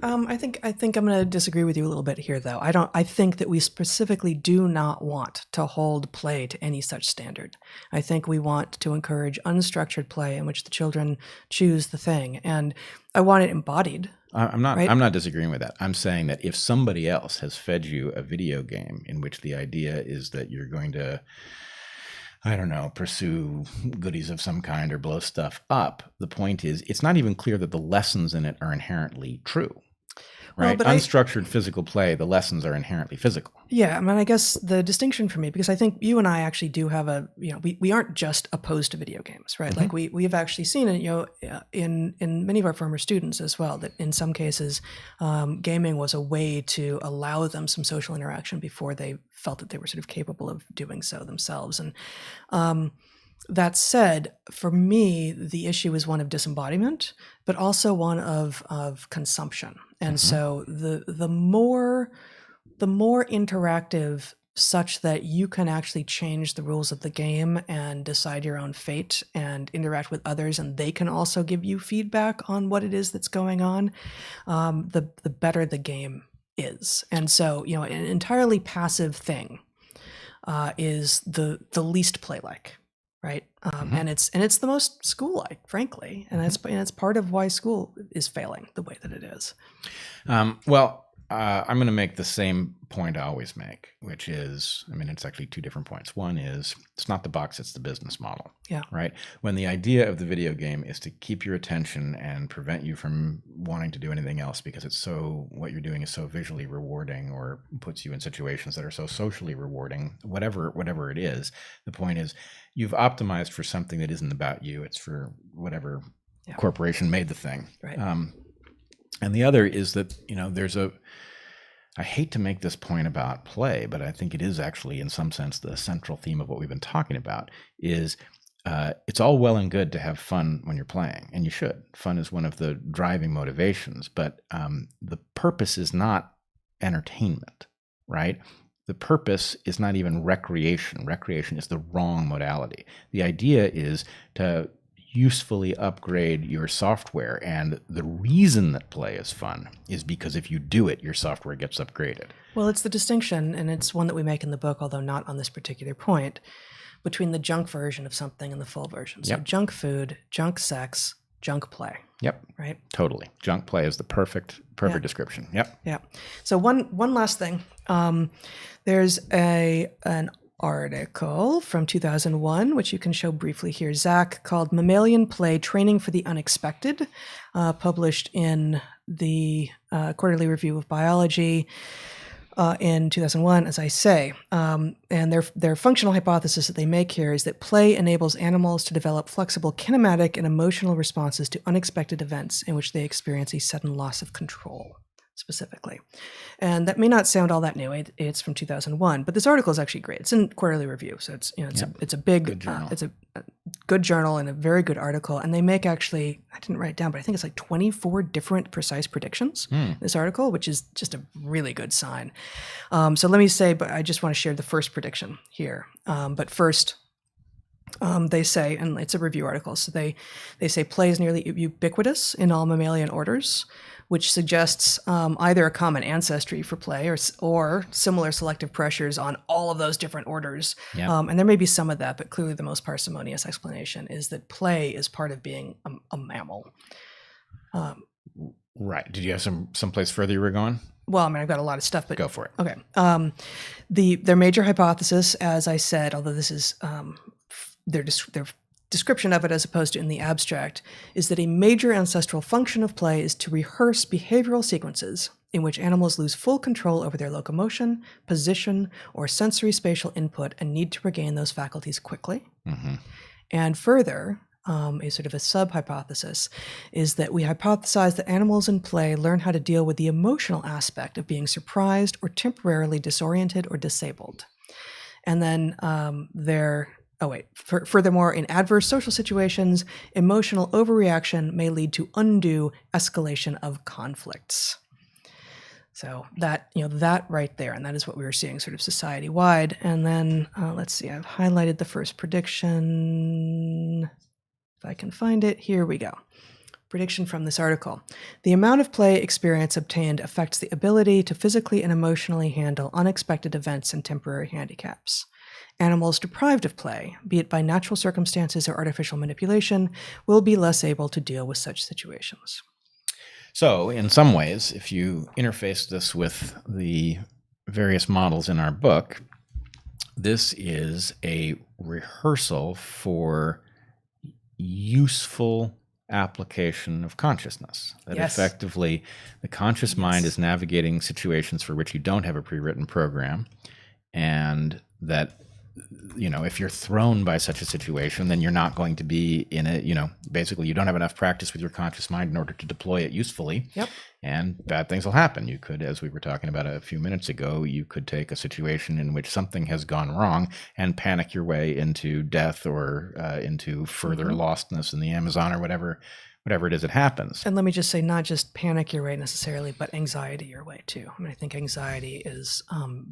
I think I'm going to disagree with you a little bit here, though. I think that we specifically do not want to hold play to any such standard. I think we want to encourage unstructured play in which the children choose the thing, and I want it embodied. I'm not. Right? I'm not disagreeing with that. I'm saying that if somebody else has fed you a video game in which the idea is that you're going to, pursue goodies of some kind or blow stuff up, the point is it's not even clear that the lessons in it are inherently true. Right? Well, unstructured physical play, the lessons are inherently physical. Yeah, I guess the distinction for me, because I think you and I actually do have we aren't just opposed to video games, right? Mm-hmm. Like we've actually seen it, in many of our former students as well, that in some cases, gaming was a way to allow them some social interaction before they felt that they were sort of capable of doing so themselves. And that said, for me, the issue is one of disembodiment, but also one of consumption. And so the more interactive, such that you can actually change the rules of the game and decide your own fate and interact with others, and they can also give you feedback on what it is that's going on, the better the game is. And so, an entirely passive thing is the least play-like. Right. And it's the most school-like, frankly. And it's part of why school is failing the way that it is. I'm going to make the same point I always make, which is, it's actually two different points. One is it's not the box, it's the business model. Yeah. Right. When the idea of the video game is to keep your attention and prevent you from wanting to do anything else because what you're doing is so visually rewarding or puts you in situations that are so socially rewarding, whatever it is, the point is you've optimized for something that isn't about you. It's for whatever corporation made the thing. Right. And the other is that, I hate to make this point about play, but I think it is actually in some sense the central theme of what we've been talking about is it's all well and good to have fun when you're playing, and you should. Fun is one of the driving motivations, but the purpose is not entertainment, right? The purpose is not even recreation. Recreation is the wrong modality. The idea is to usefully upgrade your software, and the reason that play is fun is because if you do it, your software gets upgraded. Well, it's the distinction, and it's one that we make in the book, although not on this particular point, between the junk version of something and the full version. So junk food, junk sex, junk play. Yep. Right? Totally. Junk play is the perfect description. Yep. Yeah. So one last thing. There's an article from 2001, which you can show briefly here, Zach, called Mammalian Play Training for the Unexpected, published in the Quarterly Review of Biology in 2001, as I say. And their functional hypothesis that they make here is that play enables animals to develop flexible kinematic and emotional responses to unexpected events in which they experience a sudden loss of control, specifically. And that may not sound all that new. It's from 2001, but this article is actually great. It's in Quarterly Review, so it's a big good journal. It's a good journal and a very good article. And they make actually, I didn't write it down, but I think it's like 24 different precise predictions in this article, which is just a really good sign. So let me say, but I just want to share the first prediction here. But first, they say, and it's a review article, so they say play is nearly ubiquitous in all mammalian orders, which suggests either a common ancestry for play or similar selective pressures on all of those different orders. Yep. And there may be some of that, but clearly the most parsimonious explanation is that play is part of being a mammal. Right. Did you have someplace further you were going? Well, I mean, I've got a lot of stuff, but go for it. Okay. Their major hypothesis, as I said, although this is their description of it as opposed to in the abstract, is that a major ancestral function of play is to rehearse behavioral sequences in which animals lose full control over their locomotion, position, or sensory spatial input and need to regain those faculties quickly. Mm-hmm. And further, a sort of a sub-hypothesis is that we hypothesize that animals in play learn how to deal with the emotional aspect of being surprised or temporarily disoriented or disabled. And then furthermore, in adverse social situations, emotional overreaction may lead to undue escalation of conflicts. So that right there, and that is what we were seeing sort of society-wide. And then, let's see, I've highlighted the first prediction. If I can find it, here we go. Prediction from this article. The amount of play experience obtained affects the ability to physically and emotionally handle unexpected events and temporary handicaps. Animals deprived of play, be it by natural circumstances or artificial manipulation, will be less able to deal with such situations. So, in some ways, if you interface this with the various models in our book, this is a rehearsal for useful application of consciousness. That effectively, the conscious mind is navigating situations for which you don't have a pre-written program, and that if you're thrown by such a situation, then you're not going to be in it. Basically you don't have enough practice with your conscious mind in order to deploy it usefully. Yep. And bad things will happen. You could, as we were talking about a few minutes ago, you could take a situation in which something has gone wrong and panic your way into death or into further lostness in the Amazon or whatever it is that happens. And let me just say, not just panic your way necessarily, but anxiety your way too. I mean, I think anxiety is,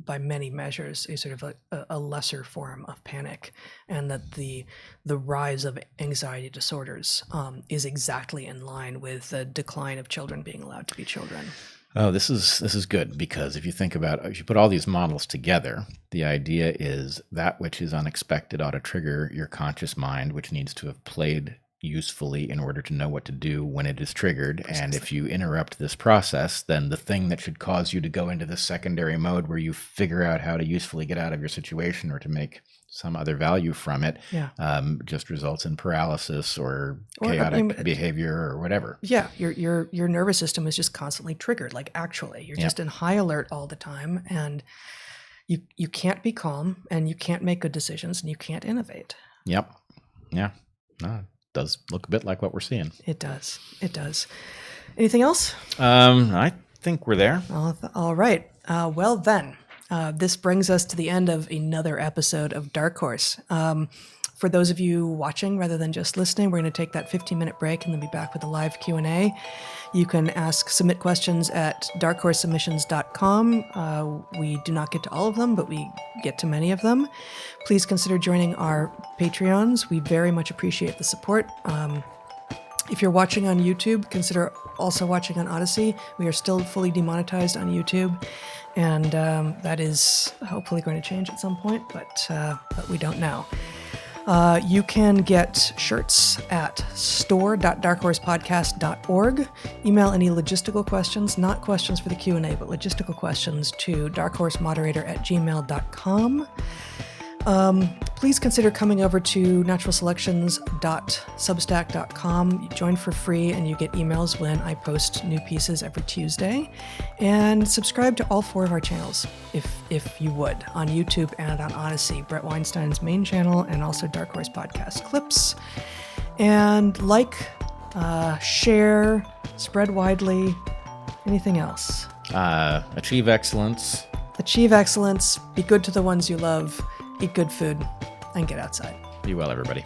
by many measures, a sort of a lesser form of panic, and that the rise of anxiety disorders is exactly in line with the decline of children being allowed to be children. Oh, this is good, because if you think about, if you put all these models together, the idea is that which is unexpected ought to trigger your conscious mind, which needs to have played usefully in order to know what to do when it is triggered. Precisely. And if you interrupt this process, then the thing that should cause you to go into this secondary mode where you figure out how to usefully get out of your situation or to make some other value from it, just results in paralysis or chaotic behavior or whatever. Yeah, your nervous system is just constantly triggered. Like, actually, you're just in high alert all the time, and you can't be calm, and you can't make good decisions, and you can't innovate. Yep. Yeah. No, it does look a bit like what we're seeing. It does. Anything else? I think we're there. All right. Well then, this brings us to the end of another episode of DarkHorse. For those of you watching rather than just listening, we're going to take that 15-minute break and then be back with a live Q&A. You can submit questions at darkhorsesubmissions.com. We do not get to all of them, but we get to many of them. Please consider joining our Patreons. We very much appreciate the support. If you're watching on YouTube, consider also watching on Odyssey. We are still fully demonetized on YouTube, and that is hopefully going to change at some point, but we don't know. You can get shirts at store.darkhorsepodcast.org. Email any logistical questions, not questions for the Q&A, but logistical questions to darkhorsemoderator@gmail.com. Please consider coming over to naturalselections.substack.com. You join for free and you get emails when I post new pieces every Tuesday. And subscribe to all 4 of our channels, if you would, on YouTube and on Odyssey, Bret Weinstein's main channel and also Dark Horse Podcast Clips. And share, spread widely. Anything else? Achieve excellence. Achieve excellence. Be good to the ones you love. Eat good food and get outside. Be well, everybody.